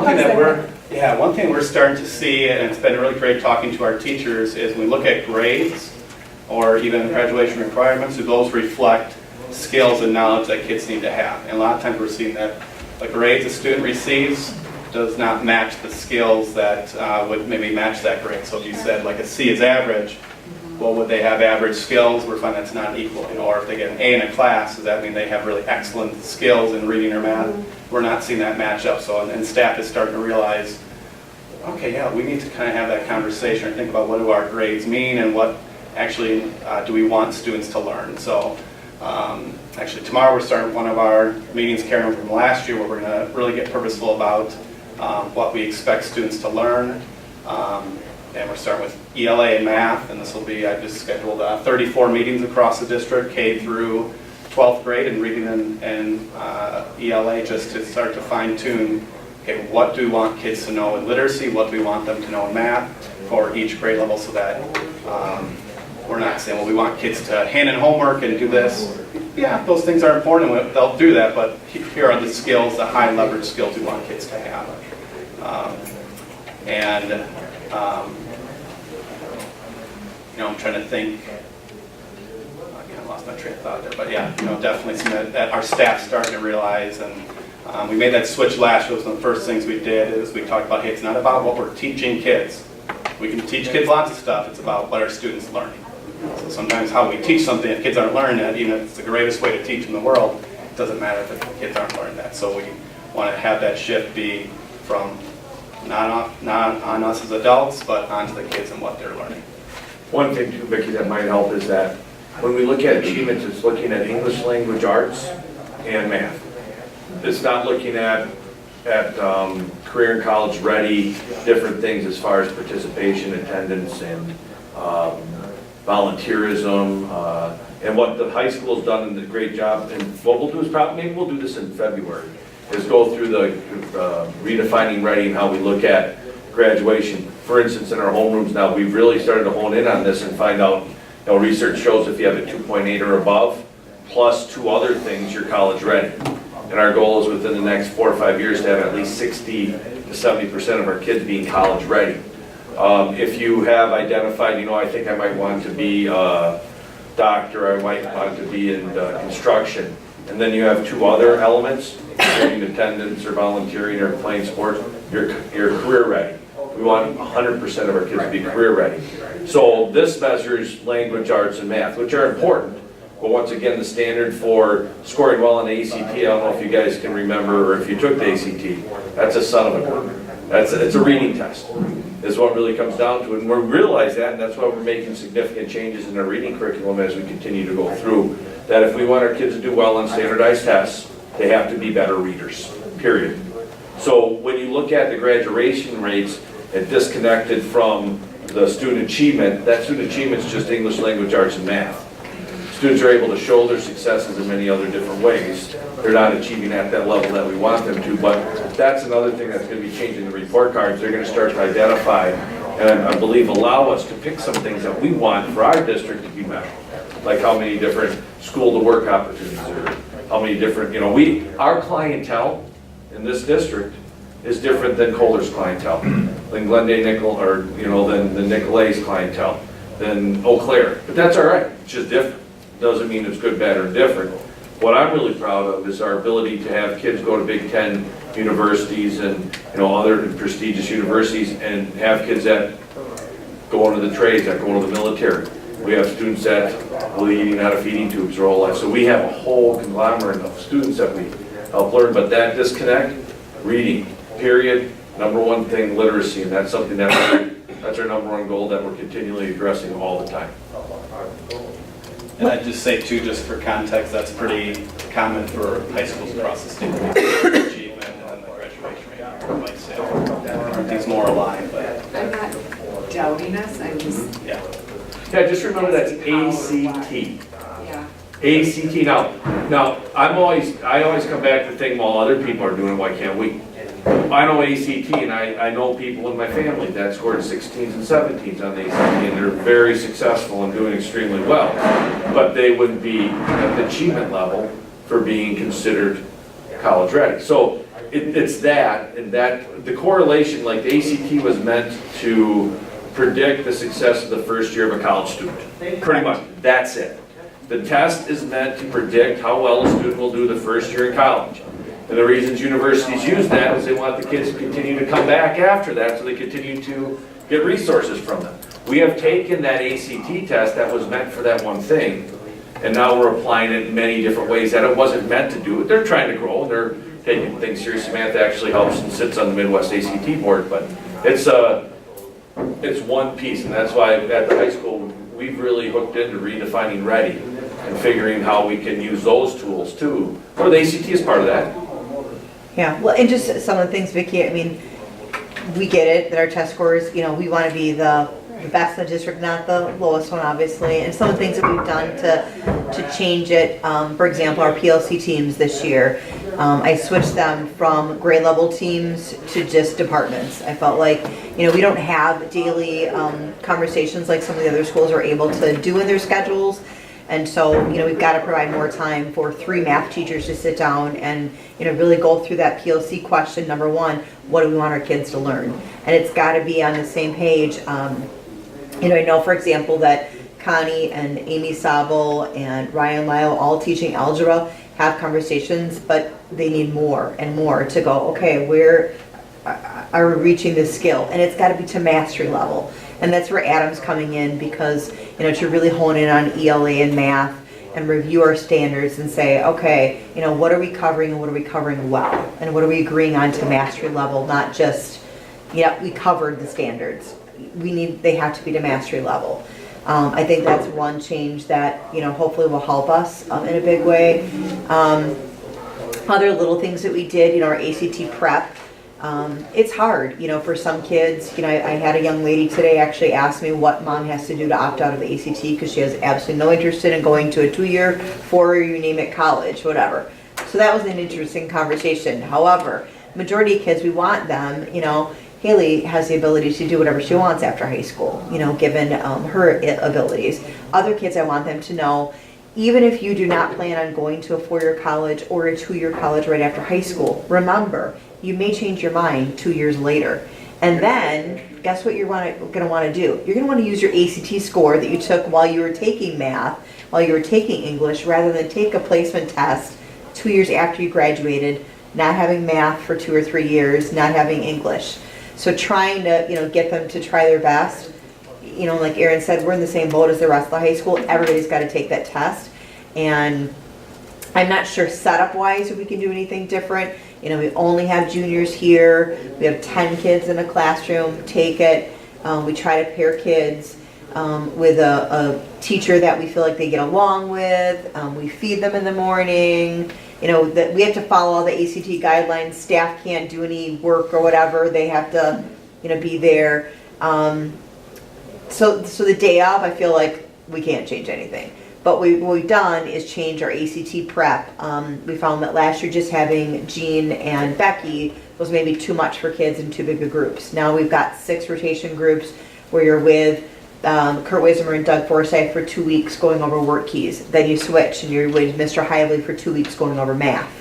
one thing we're starting to see, and it's been really great talking to our teachers, is when we look at grades or even graduation requirements, do those reflect skills and knowledge that kids need to have? And a lot of times we're seeing that the grades a student receives does not match the skills that would maybe match that grade. So if you said like a C is average, well, would they have average skills? We're finding that's not equal. Or if they get an A in a class, does that mean they have really excellent skills in reading or math? We're not seeing that match up. So, and staff is starting to realize, okay, we need to kind of have that conversation and think about what do our grades mean and what actually do we want students to learn. So actually tomorrow we're starting one of our meetings carrying from last year where we're going to really get purposeful about what we expect students to learn. And we're starting with ELA and math, and this will be, I just scheduled 34 meetings across the district, K through 12th grade, and reading and ELA, just to start to fine tune, okay, what do we want kids to know in literacy, what do we want them to know in math for each grade level, so that we're not saying, well, we want kids to hand in homework and do this. Yeah, those things are important, they'll do that, but here are the skills, the high leverage skills we want kids to have. You know, I'm trying to think, I kind of lost my train of thought there, but yeah, you know, definitely something that our staff's starting to realize, and we made that switch last year. One of the first things we did is we talked about, hey, it's not about what we're teaching kids. We can teach kids lots of stuff, it's about what are students learning. So sometimes how we teach something, if kids aren't learning it, even if it's the greatest way to teach in the world, it doesn't matter if the kids aren't learning that. So we want to have that shift be from not on us as adults, but onto the kids and what they're learning. One thing too, Vicki, that might help is that when we look at achievements, it's looking at English language arts and math. It's not looking at career and college ready, different things as far as participation, attendance, and volunteerism, and what the high school's done in a great job. And what we'll do is maybe we'll do this in February, is go through the redefining ready and how we look at graduation. For instance, in our homerooms now, we've really started to hone in on this and find out, you know, research shows if you have a 2.8 or above, plus 2 other things, you're college ready. And our goal is within the next 4 or 5 years to have at least 60 to 70% of our kids being college ready. If you have identified, you know, I think I might want to be a doctor, I might want to be in construction, and then you have 2 other elements, including attendance or volunteering or playing sports, you're career ready. We want 100% of our kids to be career ready. So this measures language, arts, and math, which are important. But once again, the standard for scoring well on the ACT, I don't know if you guys can remember, or if you took the ACT, that's a son of a gun. It's a reading test, is what really comes down to it. And we realize that, and that's why we're making significant changes in our reading curriculum as we continue to go through. That if we want our kids to do well on standardized tests, they have to be better readers, period. So when you look at the graduation rates, and disconnected from the student achievement, that student achievement is just English language, arts, and math. Students are able to show their successes in many other different ways. They're not achieving at that level that we want them to, but that's another thing that's going to be changing the report cards. They're going to start to identify, and I believe allow us to pick some things that we want for our district to be measured. Like how many different school-to-work opportunities, or how many different, you know, our clientele in this district is different than Kohler's clientele, than Glendale Nickel, or, you know, than the Nicolet's clientele, than Eau Claire. But that's all right, it's just different. Doesn't mean it's good, bad, or different. What I'm really proud of is our ability to have kids go to Big Ten universities and, you know, other prestigious universities, and have kids that go into the trades, that go into the military. We have students that will be eating out of feeding tubes their whole life. So we have a whole conglomerate of students that we help learn, but that disconnect, reading, period, number one thing, literacy, and that's something that's our number one goal that we're continually addressing all the time. And I'd just say too, just for context, that's pretty common for high schools across the state. Achievement and the graduation rate, I might say, aren't these more aligned? But I'm not doubting us, I'm just, yeah. Yeah, just remember that's ACT. yeah. ACT. Now I always come back to think, well, other people are doing it, why can't we? I know ACT, and I know people in my family that scored 16s and 17s on the ACT, and they're very successful and doing extremely well. But they wouldn't be at the achievement level for being considered college ready. So it's that, and that the correlation, like the ACT was meant to predict the success of the first year of a college student. Pretty much, that's it. The test is meant to predict how well a student will do the first year in college. And the reasons universities use that is they want the kids to continue to come back after that, so they continue to get resources from them. We have taken that ACT test that was meant for that one thing, and now we're applying it in many different ways that it wasn't meant to do. They're trying to grow, and they're taking things seriously. Samantha actually helps and sits on the Midwest ACT board, but it's one piece, and that's why at the high school we've really hooked into redefining ready and figuring how we can use those tools too. Or the ACT is part of that. Yeah, well, and just some of the things, Vicki, I mean, we get it, that our test scores, you know, we want to be the best in the district, not the lowest one, obviously. And some of the things that we've done to change it, for example, our PLC teams this year, I switched them from grade level teams to just departments. I felt like, you know, we don't have daily conversations like some of the other schools are able to do in their schedules. And so, you know, we've got to provide more time for 3 math teachers to sit down and, you know, really go through that PLC question. Number one, what do we want our kids to learn? And it's got to be on the same page. You know, I know, for example, that Connie and Amy Sabo and Ryan Lyle, all teaching algebra, have conversations, but they need more and more to go, okay, where are we reaching this skill? And it's got to be to mastery level. And that's where Adam's coming in, because, you know, to really hone in on ELA and math and review our standards and say, okay, you know, what are we covering and what are we covering well? And what are we agreeing on to mastery level, not just, yeah, we covered the standards. They have to be to mastery level. I think that's one change that, you know, hopefully will help us in a big way. Other little things that we did, you know, our ACT prep. It's hard, you know, for some kids. You know, I had a young lady today actually ask me what mom has to do to opt out of the ACT because she has absolutely no interest in going to a 2-year, 4-year, you name it, college, whatever. So that was an interesting conversation. However, majority of kids, we want them, you know, Haley has the ability to do whatever she wants after high school, you know, given her abilities. Other kids, I want them to know, even if you do not plan on going to a 4-year college or a 2-year college right after high school, remember, you may change your mind 2 years later. And then, guess what you're going to want to do? You're going to want to use your ACT score that you took while you were taking math, while you were taking English, rather than take a placement test 2 years after you graduated, not having math for 2 or 3 years, not having English. So trying to, you know, get them to try their best. You know, like Erin said, we're in the same boat as the rest of the high school. Everybody's got to take that test. And I'm not sure setup-wise if we can do anything different. You know, we only have juniors here. We have 10 kids in a classroom. Take it. We try to pair kids with a teacher that we feel like they get along with. We feed them in the morning. You know, that we have to follow all the ACT guidelines. Staff can't do any work or whatever. They have to, you know, be there. So the day of, I feel like we can't change anything. But what we've done is change our ACT prep. We found that last year just having Jean and Becky was maybe too much for kids in too big of groups. Now we've got 6 rotation groups where you're with Kurt Wismer and Doug Forsyth for 2 weeks going over word keys. Then you switch and you're with Mr. Hively for 2 weeks going over math.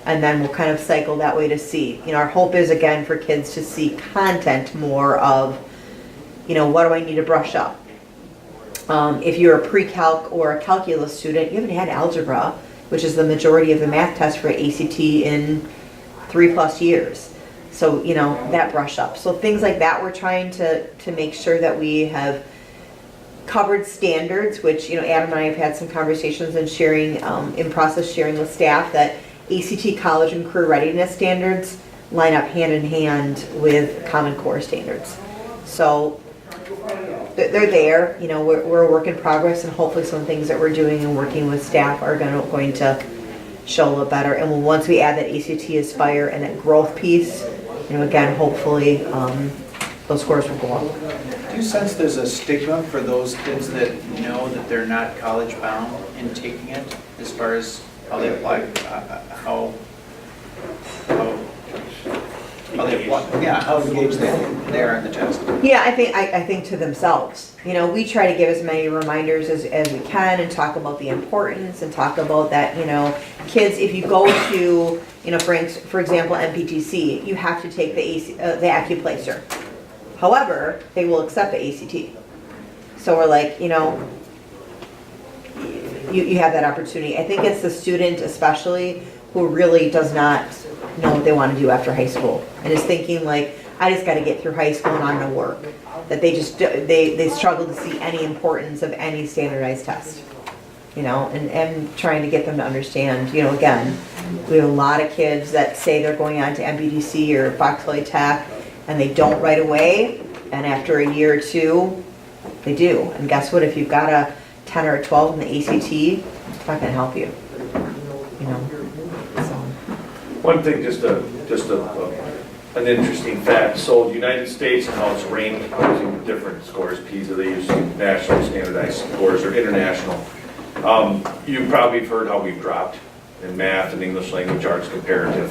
And then we'll kind of cycle that way to see. You know, our hope is, again, for kids to see content more of, you know, what do I need to brush up? If you're a pre-calc or a calculus student, you haven't had algebra, which is the majority of the math test for ACT in 3+ years. So, you know, that brush up. So things like that, we're trying to make sure that we have covered standards, which, you know, Adam and I have had some conversations and sharing, in process sharing with staff, that ACT college and career readiness standards line up hand in hand with Common Core standards. So they're there, you know, we're a work in progress, and hopefully some things that we're doing and working with staff are going to show a little better. And once we add that ACT Aspire and that growth piece, you know, again, hopefully those scores will go up. Do you sense there's a stigma for those kids that know that they're not college bound in taking it, as far as how they apply, how engaged they are in the test? Yeah, I think to themselves. You know, we try to give as many reminders as we can and talk about the importance and talk about that, you know, kids, if you go to, you know, for example, MPTC, you have to take the AccuPlacer. However, they will accept the ACT. So we're like, you know, you have that opportunity. I think it's the student especially who really does not know what they want to do after high school and is thinking like, I just got to get through high school and I'm going to work. That they just, they struggle to see any importance of any standardized test. You know, and trying to get them to understand, you know, again, we have a lot of kids that say they're going on to MPDC or Fox Valley Tech and they don't right away, and after a year or two, they do. And guess what, if you've got a 10 or 12 in the ACT, it's not gonna help you, you know, so. One thing, an interesting fact, so the United States and how it's ranked using different scores, PISA, they use national standardized scores or international. You probably have heard how we've dropped in math and English language arts comparative.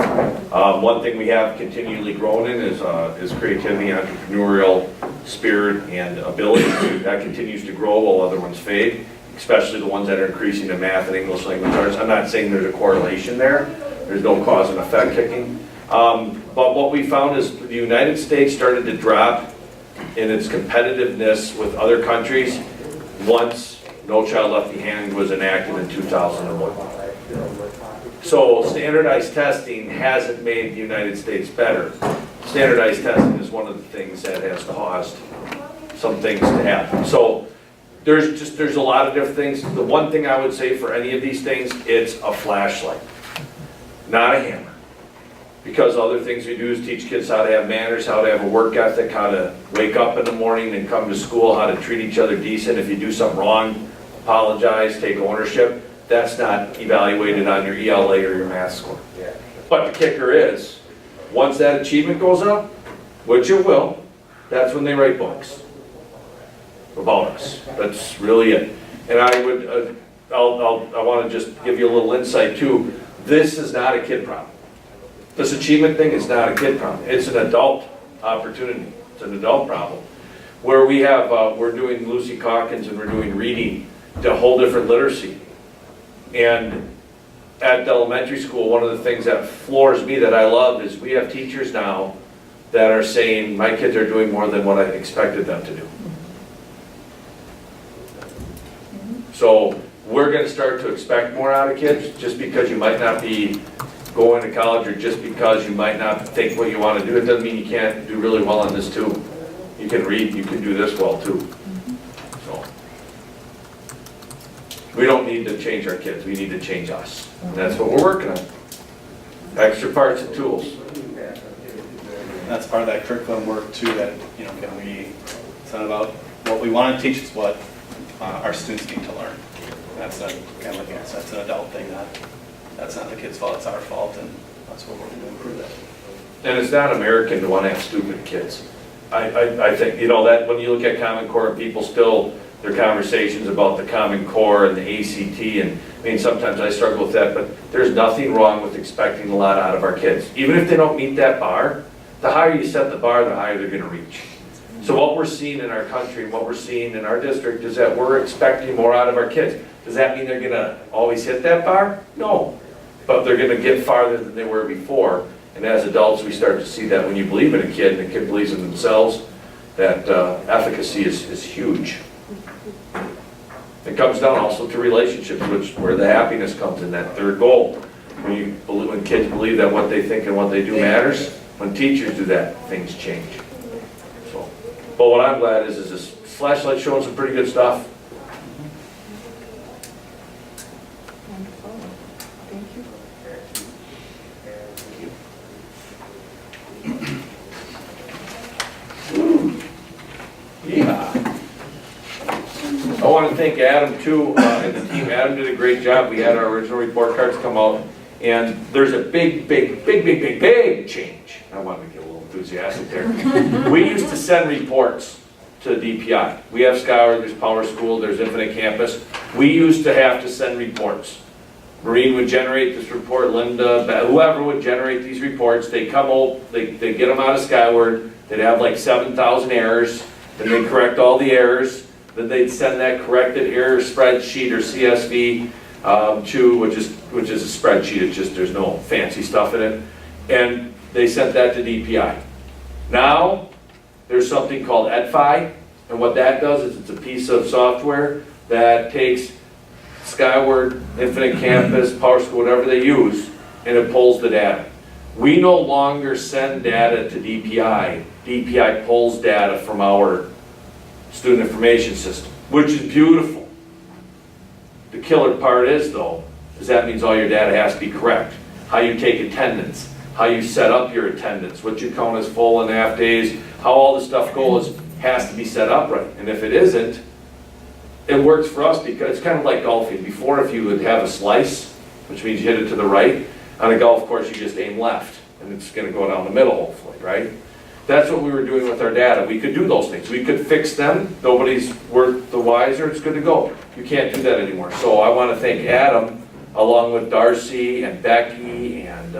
One thing we have continually grown in is creativity, entrepreneurial spirit, and ability. That continues to grow while other ones fade, especially the ones that are increasing in math and English language arts. I'm not saying there's a correlation there. There's no cause and effect kicking. But what we found is the United States started to drop in its competitiveness with other countries once No Child Left Behind was enacted in 2001. So standardized testing hasn't made the United States better. Standardized testing is one of the things that has caused some things to happen. So there's a lot of different things. The one thing I would say for any of these things, it's a flashlight, not a hammer. Because other things we do is teach kids how to have manners, how to have a work ethic, how to wake up in the morning and come to school, how to treat each other decent. If you do something wrong, apologize, take ownership. That's not evaluated on your ELA or your math score. But the kicker is, once that achievement goes up, which it will, that's when they write books about us. That's really it. And I would, I want to just give you a little insight too. This is not a kid problem. This achievement thing is not a kid problem. It's an adult opportunity. It's an adult problem. Where we have, we're doing Lucy Calkins and we're doing reading to a whole different literacy. And at the elementary school, one of the things that floors me that I love is we have teachers now that are saying, my kids are doing more than what I expected them to do. So we're going to start to expect more out of kids just because you might not be going to college or just because you might not think what you want to do. It doesn't mean you can't do really well on this too. You can read, you can do this well too. So we don't need to change our kids, we need to change us. And that's what we're working on. Extra parts and tools. That's part of that curriculum work too, that, you know, it's not about what we want to teach, it's what our students need to learn. That's kind of looking at, so that's an adult thing. That's not the kid's fault, it's our fault, and that's what we're going to improve that. And it's not American to want to have stupid kids. I think, you know, that when you look at Common Core, people still, their conversations about the Common Core and the ACT, and I mean, sometimes I struggle with that, but there's nothing wrong with expecting a lot out of our kids. Even if they don't meet that bar, the higher you set the bar, the higher they're going to reach. So what we're seeing in our country and what we're seeing in our district is that we're expecting more out of our kids. Does that mean they're going to always hit that bar? No. But they're going to get farther than they were before. And as adults, we start to see that when you believe in a kid and the kid believes in themselves, that efficacy is huge. It comes down also to relationships, where the happiness comes in, that third goal. When kids believe that what they think and what they do matters, when teachers do that, things change. So, but what I'm glad is this flashlight showing some pretty good stuff. I want to thank Adam too, and the team. Adam did a great job. We had our original report cards come out, and there's a big change. I wanted to get a little enthusiastic there. We used to send reports to DPI. We have Skyward, there's Power School, there's Infinite Campus. We used to have to send reports. Maureen would generate this report, Linda, whoever would generate these reports. They come out, they get them out of Skyward. They'd have like 7,000 errors. Then they'd correct all the errors. Then they'd send that corrected error spreadsheet or CSV to, which is a spreadsheet. It's just, there's no fancy stuff in it. And they sent that to DPI. Now, there's something called EdFi. And what that does is it's a piece of software that takes Skyward, Infinite Campus, Power School, whatever they use, and it pulls the data. We no longer send data to DPI. DPI pulls data from our student information system, which is beautiful. The killer part is, though, is that means all your data has to be correct. How you take attendance, how you set up your attendance, what you count as full and half days, how all the stuff goes has to be set up right. And if it isn't, it works for us because it's kind of like golfing. Before, if you would have a slice, which means you hit it to the right, on a golf course you just aim left, and it's going to go down the middle hopefully, right? That's what we were doing with our data. We could do those things. We could fix them. Nobody's worth the wiser. It's good to go. You can't do that anymore. So I want to thank Adam, along with Darcy and Becky and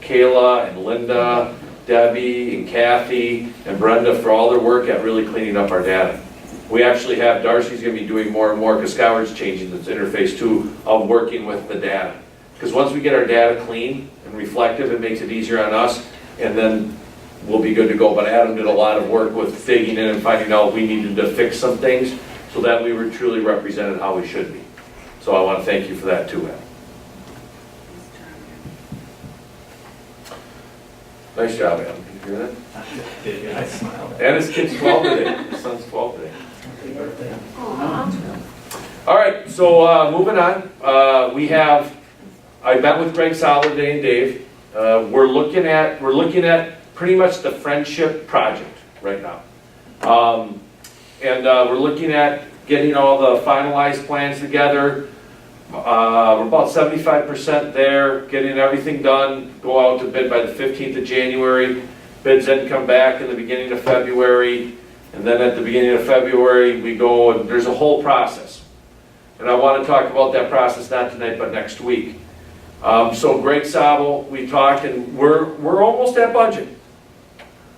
Kayla and Linda, Debbie and Kathy and Brenda for all their work at really cleaning up our data. We actually have, Darcy's going to be doing more and more because Skyward's changing this interface too of working with the data. Because once we get our data clean and reflective, it makes it easier on us, and then we'll be good to go. But Adam did a lot of work with digging in and finding out we needed to fix some things so that we were truly represented how we should be. So I want to thank you for that too, Adam. Nice job, Adam. Did you hear that? I smiled. And his kid's 12 today. His son's 12 today. All right, so moving on. I met with Greg Soliday and Dave. We're looking at pretty much the friendship project right now. We're looking at getting all the finalized plans together. We're about 75% there, getting everything done, go out to bid by the 15th of January. Bids then come back in the beginning of February, and then at the beginning of February we go, and there's a whole process. And I want to talk about that process not tonight but next week. So Greg Sabo, we talked, and we're almost at budget.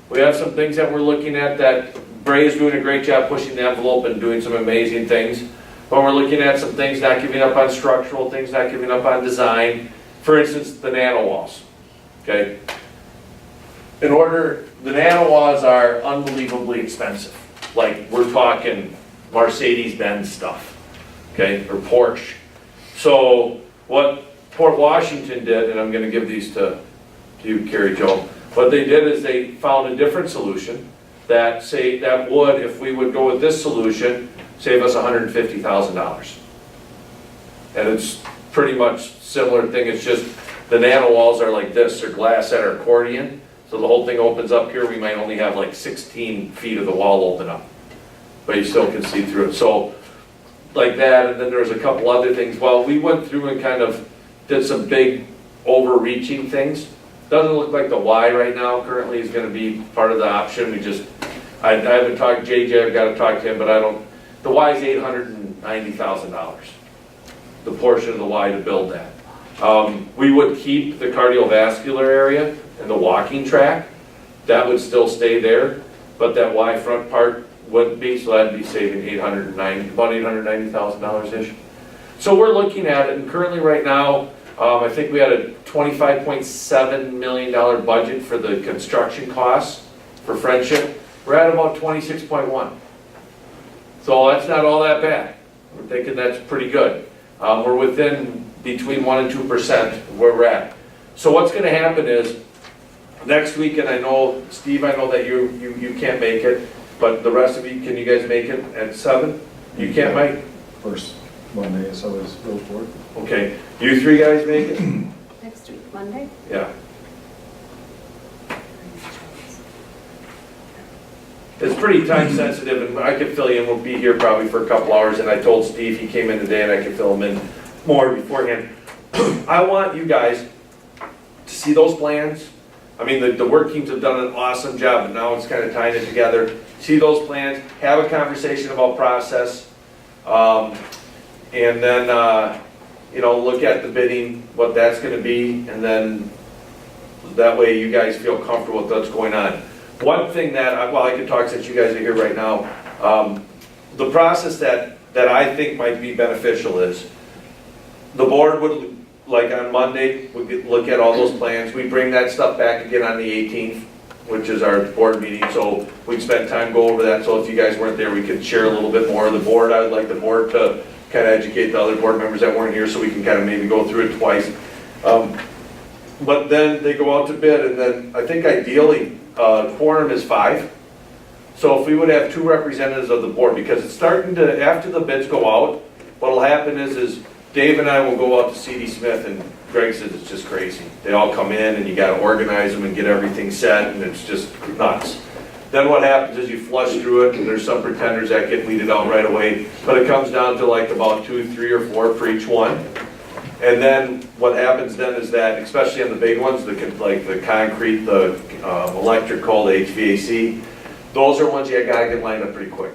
We have some things that we're looking at that Bray is doing a great job pushing the envelope and doing some amazing things. But we're looking at some things, not giving up on structural things, not giving up on design. For instance, the nano walls. Okay? The nano walls are unbelievably expensive. Like, we're talking Mercedes-Benz stuff. Okay? Or Porsche. So, what Port Washington did, and I'm going to give these to you, Carrie Jo, what they did is they found a different solution that would, if we would go with this solution, save us $150,000. And it's pretty much similar thing. It's just the nano walls are like this. They're glass that are accordion. So the whole thing opens up here. We might only have like 16 feet of the wall open up. But you still can see through it. So like that, and then there's a couple other things. Well, we went through and kind of did some big overreaching things. Doesn't look like the Y right now currently is going to be part of the option. I haven't talked to JJ, I've got to talk to him, but the Y is $890,000. The portion of the Y to build that. We would keep the cardiovascular area and the walking track. That would still stay there, but that Y front part wouldn't be, so that'd be saving about $890,000-ish. So we're looking at it, and currently right now, I think we had a $25.7 million budget for the construction costs for Friendship. We're at about 26.1. So that's not all that bad. We're thinking that's pretty good. We're within between 1% and 2% where we're at. So what's going to happen is next week, and I know, Steve, I know that you can't make it, but the rest of you, can you guys make it at 7? You can't make? First Monday, so is Bill Ford. Okay. You three guys make it? Next week, Monday? Yeah. It's pretty time sensitive, and I could fill you in. We'll be here probably for a couple hours, and I told Steve he came in today and I could fill him in more beforehand. I want you guys to see those plans. I mean, the work teams have done an awesome job, and now it's kind of tying it together. See those plans, have a conversation about process, and then, look at the bidding, what that's going to be, and then that way you guys feel comfortable with what's going on. One thing that, I could talk since you guys are here right now, the process that I think might be beneficial is the board would, like on Monday, would look at all those plans. We bring that stuff back again on the 18th, which is our board meeting, so we'd spend time go over that. So if you guys weren't there, we could share a little bit more of the board. I would like the board to kind of educate the other board members that weren't here so we can kind of maybe go through it twice. But then they go out to bid, and then I think ideally, quorum is 5. So if we would have 2 representatives of the board, because it's starting to, after the bids go out, what'll happen is Dave and I will go out to C.D. Smith, and Greg says it's just crazy. They all come in and you gotta organize them and get everything set, and it's just nuts. Then what happens is you flush through it, and there's some pretenders that get weeded out right away, but it comes down to like about 2, 3, or 4 for each one. And then what happens then is that, especially on the big ones, like the concrete, the electrical, the HVAC, those are ones you gotta get lined up pretty quick.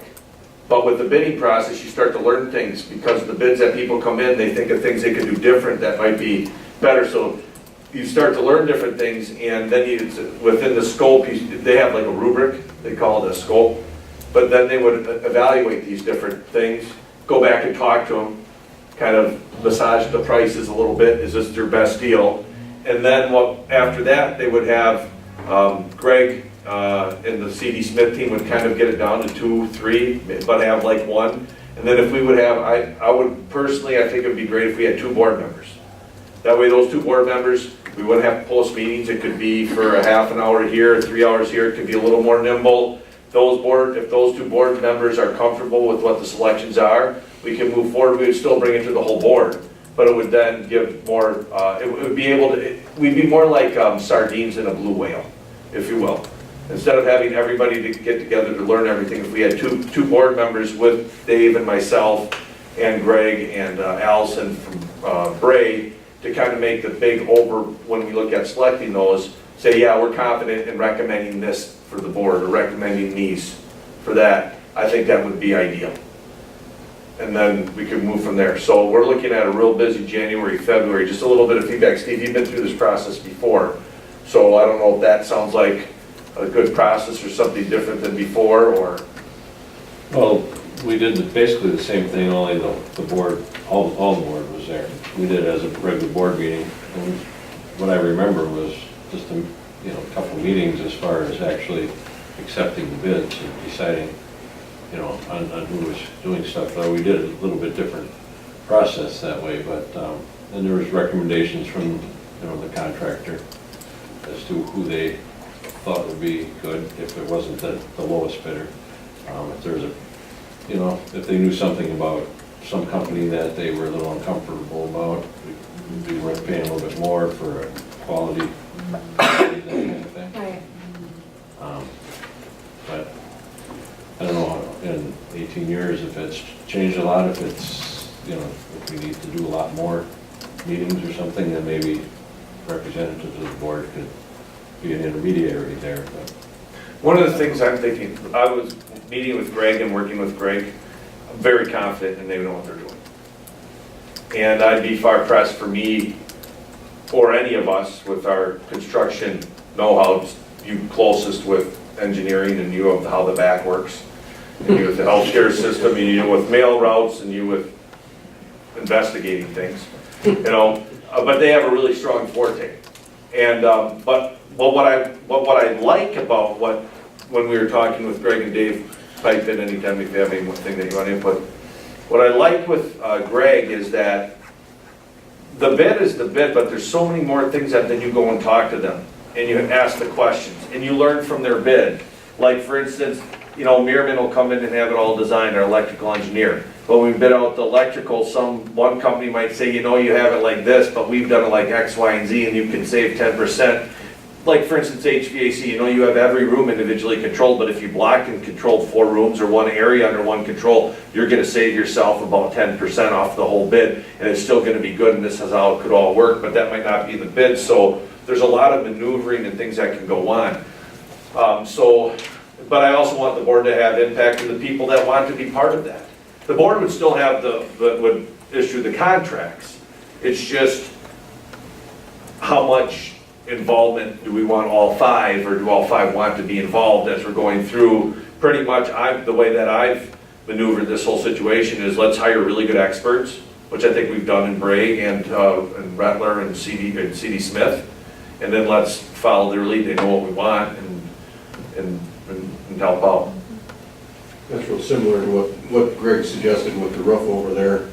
But with the bidding process, you start to learn things, because the bids that people come in, they think of things they could do different that might be better. So you start to learn different things, and then within the scope, they have like a rubric, they call it a scope. But then they would evaluate these different things, go back and talk to them, kind of massage the prices a little bit. Is this your best deal? And then after that, they would have Greg and the CD Smith team would kind of get it down to 2, 3, but have like 1. And then if we would have, I would personally, I think it would be great if we had 2 board members. That way those 2 board members, we wouldn't have to post meetings. It could be for a half an hour here, 3 hours here. It could be a little more nimble. If those 2 board members are comfortable with what the selections are, we can move forward. We would still bring it to the whole board, but it would then give more, we'd be more like sardines in a blue whale, if you will. Instead of having everybody to get together to learn everything, if we had two board members with Dave and myself and Greg and Allison from Bray to kind of make the big when we look at selecting those, say, yeah, we're confident in recommending this for the board or recommending these for that, I think that would be ideal. And then we could move from there. So we're looking at a real busy January, February. Just a little bit of feedback. Steve, you've been through this process before, so I don't know if that sounds like a good process or something different than before, or? Well, we did basically the same thing, only the board, all the board was there. We did it as a regular board meeting, and what I remember was just a couple meetings as far as actually accepting the bids and deciding, on who was doing stuff. Though we did a little bit different process that way, but then there was recommendations from the contractor as to who they thought would be good if it wasn't the lowest bidder. If there was if they knew something about some company that they were a little uncomfortable about, we'd be worth paying a little bit more for a quality, that kind of thing. Right. But I don't know, in 18 years, if it's changed a lot, if it's, if we need to do a lot more meetings or something, then maybe representatives of the board could be an intermediary there. But one of the things I'm thinking, I was meeting with Greg and working with Greg, I'm very confident and they know what they're doing. And I'd be far pressed for me or any of us with our construction know-how, you closest with engineering and you of how the back works, and you with the healthcare system, and you with mail routes, and you with investigating things, but they have a really strong forte. And but what I like about when we were talking with Greg and Dave, pipe in anytime if you have anything that you want to input. What I like with Greg is that the bid is the bid, but there's so many more things that then you go and talk to them and you ask the questions and you learn from their bid. Like for instance, Meerman will come in and have it all designed, our electrical engineer. But when we bid out the electrical, one company might say, you have it like this, but we've done it like X, Y, and Z, and you can save 10%. Like for instance, HVAC, you have every room individually controlled, but if you blocked and controlled 4 rooms or one area under one control, you're gonna save yourself about 10% off the whole bid, and it's still gonna be good, and this is how it could all work, but that might not be the bid, so there's a lot of maneuvering and things that can go on. But I also want the board to have impact to the people that want to be part of that. The board would still have would issue the contracts. It's just how much involvement do we want all 5, or do all 5 want to be involved as we're going through? Pretty much, the way that I've maneuvered this whole situation is let's hire really good experts, which I think we've done in Bray and Rattler and CD Smith, and then let's follow their lead. They know what we want and help out. That's real similar to what Greg suggested with the roof over there,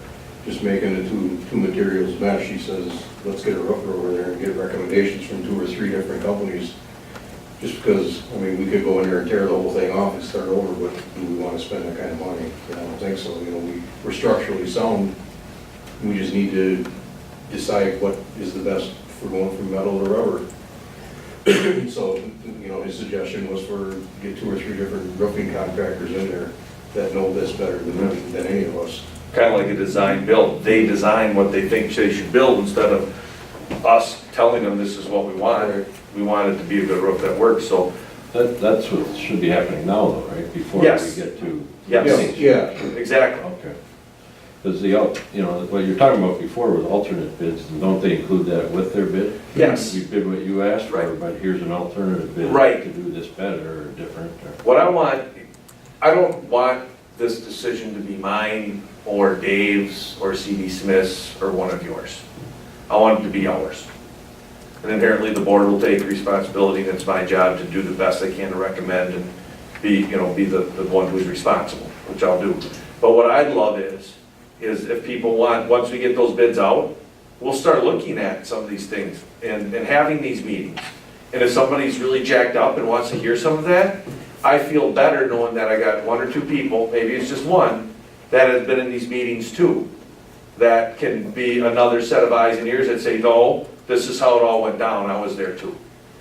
just making the two materials mesh. He says, let's get a roofer over there and get recommendations from 2 or 3 different companies. Just because, we could go in there and tear the whole thing off and start over, but do we want to spend that kind of money? I don't think so. We're structurally sound. We just need to decide what is the best for going from metal to rubber. So, you know, his suggestion was for, get 2 or 3 different roofing contractors in there that know this better than any of us. Kind of like a design build. They design what they think they should build instead of us telling them this is what we want. We want it to be a good roof that works, so. That's what should be happening now though, right? Before we Yes. get to. Yes. Yeah. Exactly. Okay. Because you know, what you're talking about before was alternate bids, and don't they include that with their bid? Yes. You bid what you asked for, Right. but here's an alternative bid. Right. To do this better or different. What I don't want this decision to be mine or Dave's or CD Smith's or one of yours. I want it to be ours. And inherently, the board will take responsibility, and it's my job to do the best I can to recommend and be the one who's responsible, which I'll do. But what I'd love is if people want, once we get those bids out, we'll start looking at some of these things and having these meetings. And if somebody's really jacked up and wants to hear some of that, I feel better knowing that I got 1 or 2 people, maybe it's just one, that has been in these meetings too, that can be another set of eyes and ears that say, no, this is how it all went down, I was there too.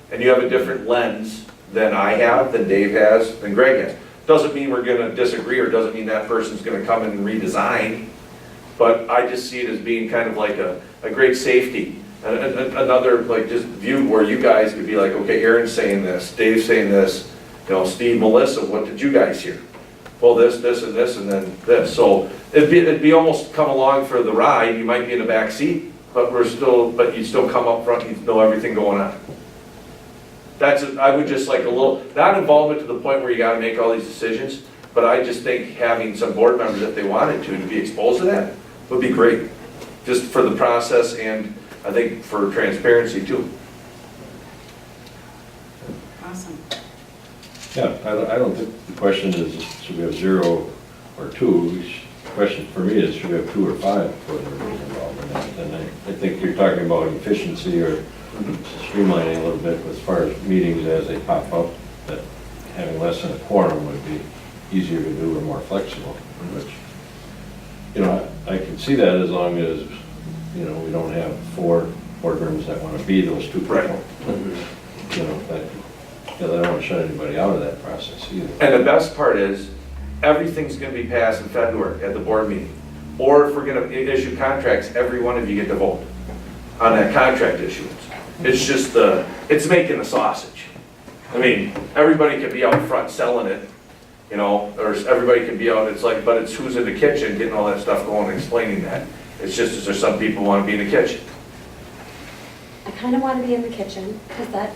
And you have a different lens than I have, than Dave has, than Greg has. Doesn't mean we're gonna disagree, or doesn't mean that person's gonna come in and redesign, but I just see it as being kind of like a great safety. And another, like, just view where you guys could be like, okay, Aaron's saying this, Dave's saying this, you know, Steve, Melissa, what did you guys hear? Well, this, and this, and then this. So it'd be almost come along for the ride. You might be in the back seat, but you still come up front, you know everything going on. I would just like a little, not involvement to the point where you gotta make all these decisions, but I just think having some board members, if they wanted to be exposed to that, would be great. Just for the process, and I think for transparency too. Awesome. Yeah, I don't think the question is, should we have 0 or 2? The question for me is, should we have 2 or 5 board members involved in that? And I think you're talking about efficiency or streamlining a little bit as far as meetings as they pop up, that having less than a quorum would be easier to do or more flexible, which, you know, I can see that as long as, you know, we don't have 4 boardrooms that want to be those 2 people. Right. You know, I don't want to shut anybody out of that process either. And the best part is, everything's gonna be passed in February at the board meeting. Or if we're gonna issue contracts, every one of you get to vote on that contract issuance. It's just it's making the sausage. I mean, everybody could be out front selling it, you know, or everybody can be out, it's like, but it's who's in the kitchen getting all that stuff going and explaining that. It's just, is there some people who want to be in the kitchen? I kind of want to be in the kitchen because that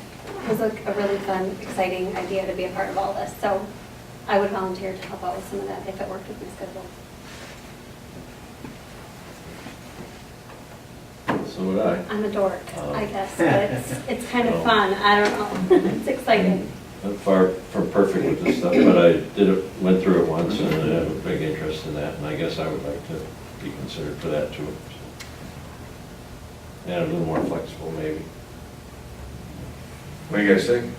was a really fun, exciting idea to be a part of all this. So I would volunteer to help out with some of that if it worked with my schedule. So would I. I'm a dork, I guess, but it's kind of fun. I don't know. It's exciting. I'm far from perfect with this stuff, but I went through it once and I have a big interest in that, and I guess I would like to be considered for that too. So. And a little more flexible maybe. What do you guys think?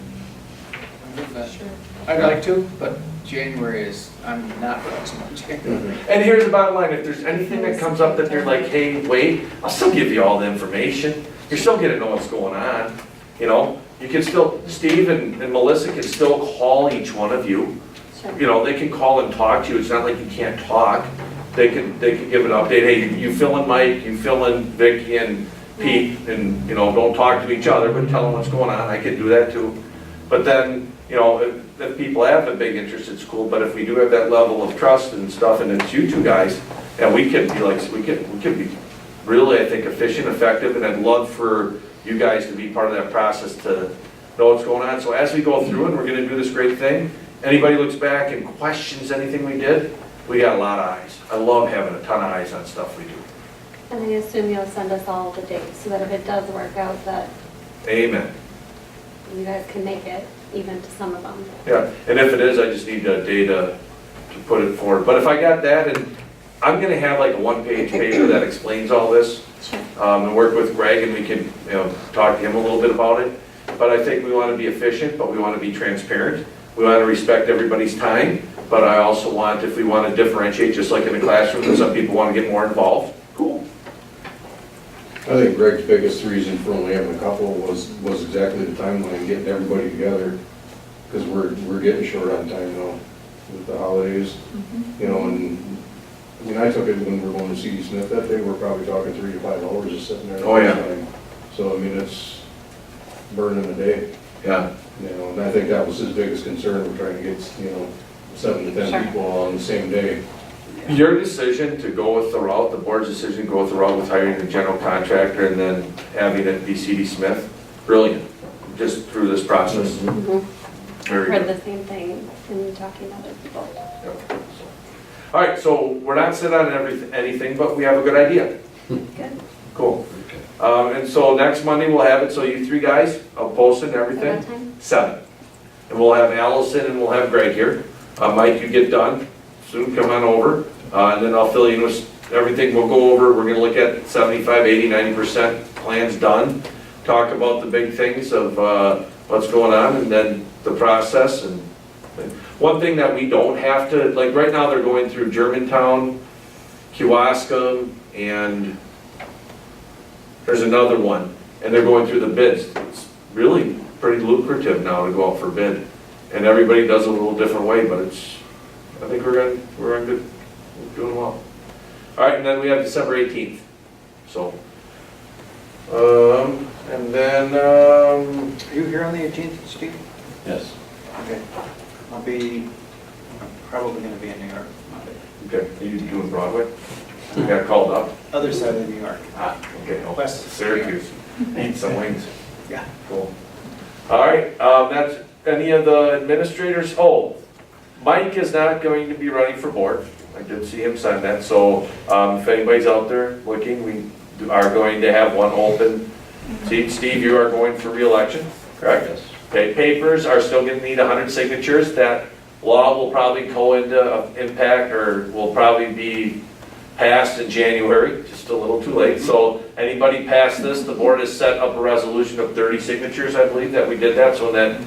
Sure. I'd like to, but January I'm not flexible in January. And here's the bottom line, if there's anything that comes up that they're like, hey, wait, I'll still give you all the information. You're still gonna know what's going on, you know? You can still, Steve and Melissa can still call each one of you. Sure. You know, they can call and talk to you, it's not like you can't talk. They can give an update, hey, you fill in Mike, you fill in Vicky and Pete, and, you know, don't talk to each other, but tell them what's going on, I can do that too. But then, you know, if people have a big interest, it's cool, but if we do have that level of trust and stuff, and it's you two guys, and we can be like, we can be really, I think, efficient, effective, and I'd love for you guys to be part of that process to know what's going on. So as we go through and we're gonna do this great thing, anybody looks back and questions anything we did, we got a lot of eyes. I love having a ton of eyes on stuff we do. And I assume you'll send us all the dates so that if it does work out, that Amen. you guys can make it even to some of them. Yeah, and if it is, I just need data to put it forward. But if I got that, and I'm gonna have like a one-page paper that explains all this, Sure. And work with Greg, and we can, you know, talk to him a little bit about it. But I think we wanna be efficient, but we wanna be transparent. We wanna respect everybody's time, but I also want, if we wanna differentiate, just like in the classroom, that some people wanna get more involved, cool. I think Greg's biggest reason for only having a couple was exactly the timeline, getting everybody together, because we're getting short on time now with the holidays, you know, and, I mean, I took it when we were going to C.D. Smith that day, we're probably talking 3 to 5 hours just sitting there. Oh, yeah. So, I mean, it's burning a day, Yeah. you know, and I think that was his biggest concern, we're trying to get, you know, 7 to 10 Sure. people on the same day. Your decision to go with the route, the board's decision to go with the route with hiring a general contractor and then having it be C.D. Smith, brilliant, just through this process. Very Heard good. the same thing when talking to other people. Yep. All right, so we're not set on anything, but we have a good idea. Good. Cool. And so next Monday we'll have it, so you 3 guys, I'll post it and At everything. what time? 7. And we'll have Allison and we'll have Greg here. Mike, you get done soon, come on over. And then I'll fill you in with everything. We'll go over, we're gonna look at 75, 80, 90% plans done. Talk about the big things of what's going on and then the process. And one thing that we don't have to, like right now they're going through Germantown, Kewaskum, and there's another one. And they're going through the bids. It's really pretty lucrative now to go out for bid. And everybody does it a little different way, but it's, I think we're on good, we're doing well. All right, and then we have December 18th. So, and then, Are you here on the 18th, Steve? Yes. Okay. I'll be, I'm probably gonna be in New York Monday. okay, are you doing Broadway? We got called up? Other side of New York. Ah, okay, oh, West. Syracuse. Eat some wings. Yeah. Cool. All right, that's, any of the administrators, oh, Mike is not going to be running for board. I did see him sign that, so if anybody's out there looking, we are going to have one open seat. Steve, you are going for re-election, correct? Yes. Okay, papers are still gonna need 100 signatures. That law will probably go into impact, or will probably be passed in January, just a little too late. So anybody past this, the board has set up a resolution of 30 signatures, I believe, that we did that, so that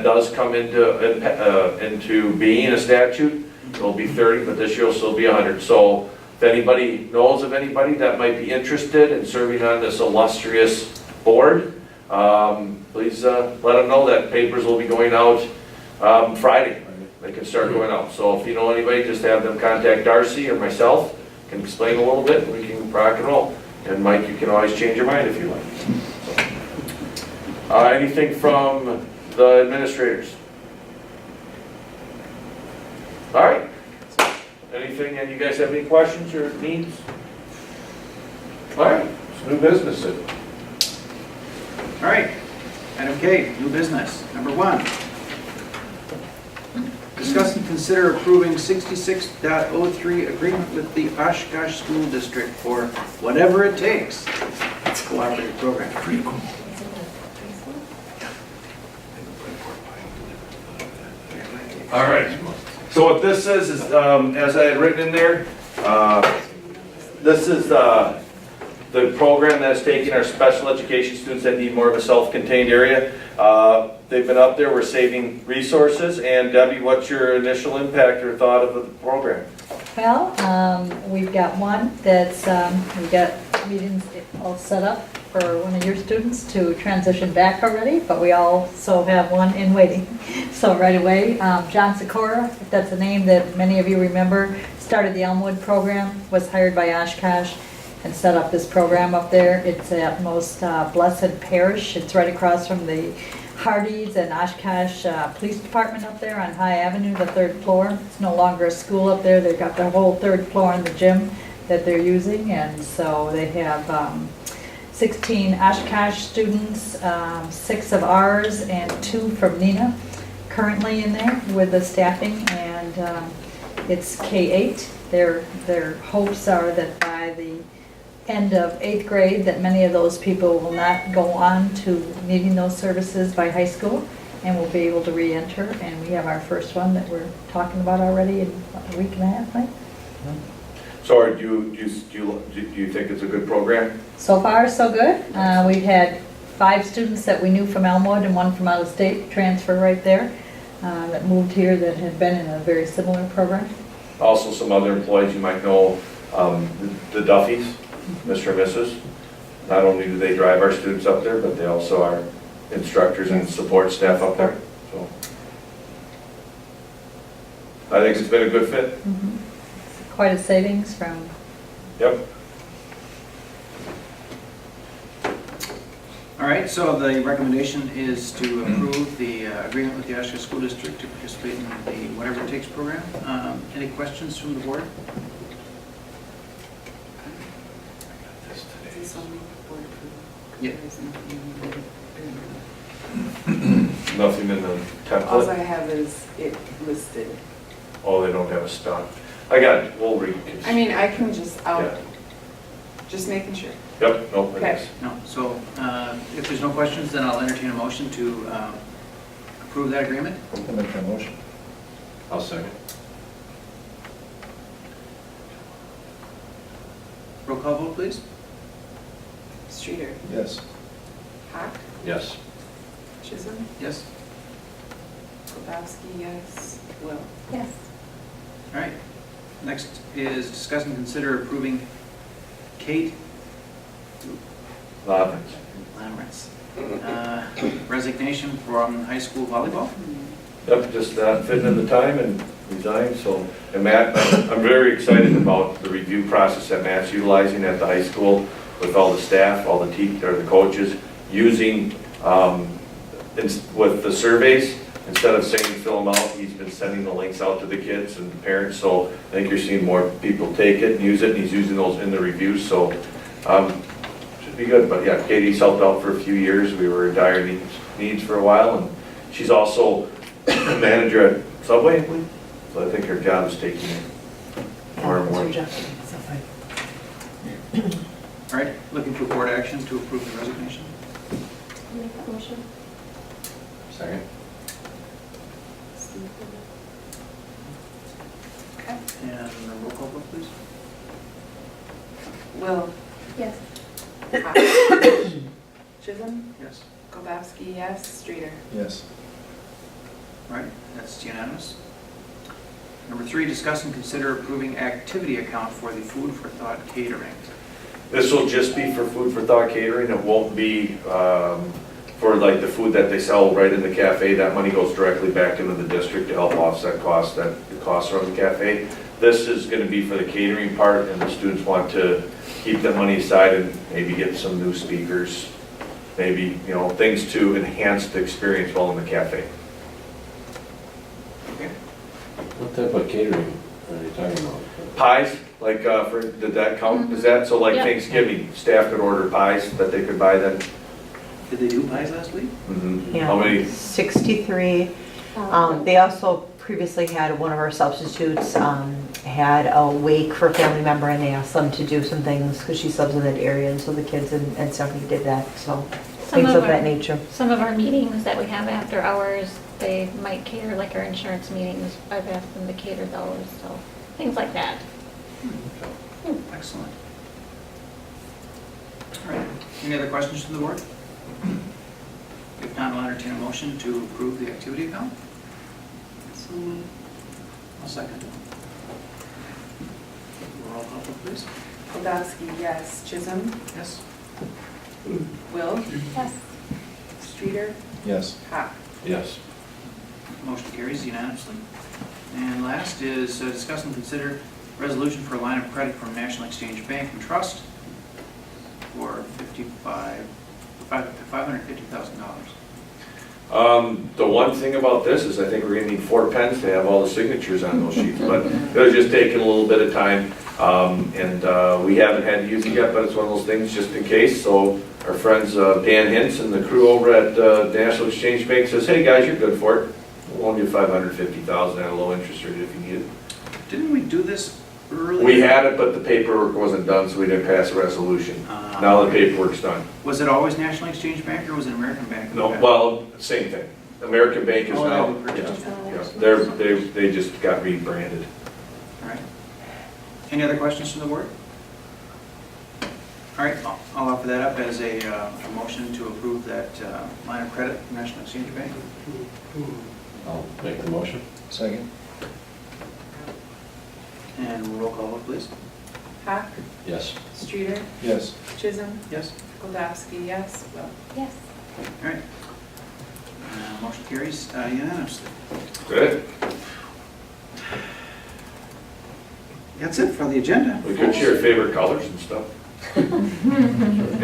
does come into being a statute. It'll be 30, but this year will still be 100. So if anybody knows of anybody that might be interested in serving on this illustrious board, please let them know that papers will be going out Friday. They can start going out. So if you know anybody, just have them contact Darcy or myself. Can explain a little bit, and we can rock and roll. And Mike, you can always change your mind if you like. Anything from the administrators? All right. Anything, and you guys have any questions or needs? All right, it's new business. All right. Item K, new business. Number 1. Discuss and consider approving 66.03 agreement with the Oshkosh School District for Whatever It Takes. It's a cooperative program. Pretty cool. All right. So what this is as I had written in there, this is the program that's taking our special education students that need more of a self-contained area. They've been up there, we're saving resources. And Debbie, what's your initial impact or thought of the program? Well, we've got one that's, we've got meetings all set up for one of your students to transition back already, but we also have one in waiting. So right away, John Sikora, if that's a name that many of you remember, started the Elmwood program, was hired by Oshkosh and set up this program up there. It's at Most Blessed Parish. It's right across from the Hardee's and Oshkosh Police Department up there on High Avenue, the 3rd floor. It's no longer a school up there. They've got the whole 3rd floor in the gym that they're using, and so they have 16 Oshkosh students, 6 of ours, and 2 from Neenah currently in there with the staffing, and it's K-8. Their hopes are that by the end of 8th grade, that many of those people will not go on to needing those services by high school and will be able to re-enter. And we have our first one that we're talking about already in a week and a half, right? So do you think it's a good program? So far, so good. We've had 5 students that we knew from Elmwood and 1 from out of state transfer right there that moved here that had been in a very similar program. Also some other employees you might know, the Duffys, Mr. and Mrs. not only do they drive our students up there, but they also are instructors and support staff up there, so. I think it's been a good fit. Quite a savings from, Yep. All right, so the recommendation is to approve the agreement with the Oshkosh School District to participate in the Whatever It Takes program. Any questions from the board? Yeah. Nothing in the All I template. have is it listed. Oh, they don't have a stock. I got it, we'll read. I mean, I can just, Yeah. just making sure. Yep, no, it Okay. is. No, so if there's no questions, then I'll entertain a motion to approve that agreement. I'll make that motion. I'll second. Roll call vote, please. Streeter, Yes. Hack, Yes. Chisholm, Yes? Kowalski, yes, Will. Yes. All right. Next is discuss and consider approving Kate Lawrence. Lamrets resignation from high school volleyball. Yep, just not fitting in the time and resigned, so, and Matt, I'm very excited about the review process that Matt's utilizing at the high school with all the staff, all the the coaches, using, with the surveys, instead of saying fill them out, he's been sending the links out to the kids and the parents, so I think you're seeing more people take it and use it, and he's using those in the reviews, so, should be good, but yeah, Katie's helped out for a few years, we were in dire needs for a while, and she's also manager at Subway, I believe, so I think her job is taking more and more. All right, looking for board action to approve the resignation. Make that motion. Second. Okay. And roll call vote, please. Will, Yes. Hack, Chisholm, Yes. Kowalski, yes, Streeter. Yes. All right, that's unanimous. Number 3, discuss and consider approving activity account for the Food for Thought catering. This will just be for Food for Thought catering, it won't be for like the food that they sell right in the cafe, that money goes directly back into the district to help offset costs that the costs are on the cafe. This is going to be for the catering part, and the students want to keep that money aside and maybe get some new speakers, maybe, you know, things to enhance the experience while in the cafe. Okay. What type of catering are you talking about? Pies, like, did that count? Is that, so like Yeah. Thanksgiving, staff could order pies that they could buy then? Did they do pies last week? Yeah. How many? 63. They also previously had, one of our substitutes had a wake for a family member, and they asked them to do some things because she subs in that area, and so the kids and Stephanie did that, so things of that nature. Some of our meetings that we have after hours, they might cater, like our insurance meetings, I've asked them to cater those, so things like that. Excellent. All right, any other questions from the board? If not, I'll entertain a motion to approve the activity account. So, I'll second. Roll call vote, please. Kowalski, yes, Chisholm, Yes. Will, Yes. Streeter, Yes. Hack. Yes. Motion carries unanimously. And last is discuss and consider resolution for a line of credit from National Exchange Bank and Trust for $550,000. The one thing about this is I think we're gonna need 4 pens to have all the signatures on those sheets, but it was just taking a little bit of time. We haven't had to use it yet, but it's one of those things just in case. So our friends Dan Hintz and the crew over at National Exchange Bank says, hey guys, you're good for it. We'll loan you $550,000 at a low interest rate if you need it. Didn't we do this earlier? We had it, but the paperwork wasn't done, so we didn't pass a resolution. Now the paperwork's done. Was it always National Exchange Bank or was it American Bank? No, well, same thing. American Bank is Oh, now, they purchased. they just got rebranded. All right. Any other questions from the board? All right, I'll offer that up as a motion to approve that line of credit from National Exchange Bank. I'll make the motion. Second. And roll call vote, please. Hack, Yes. Streeter, Yes. Chisholm, Yes. Goldowski, yes. Will. Yes. All right. Motion carries unanimously. Good. That's it for the agenda. We could share favorite colors and stuff. Get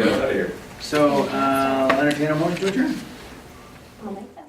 us out of here. So, I'll entertain a motion to adjourn. I'll make that.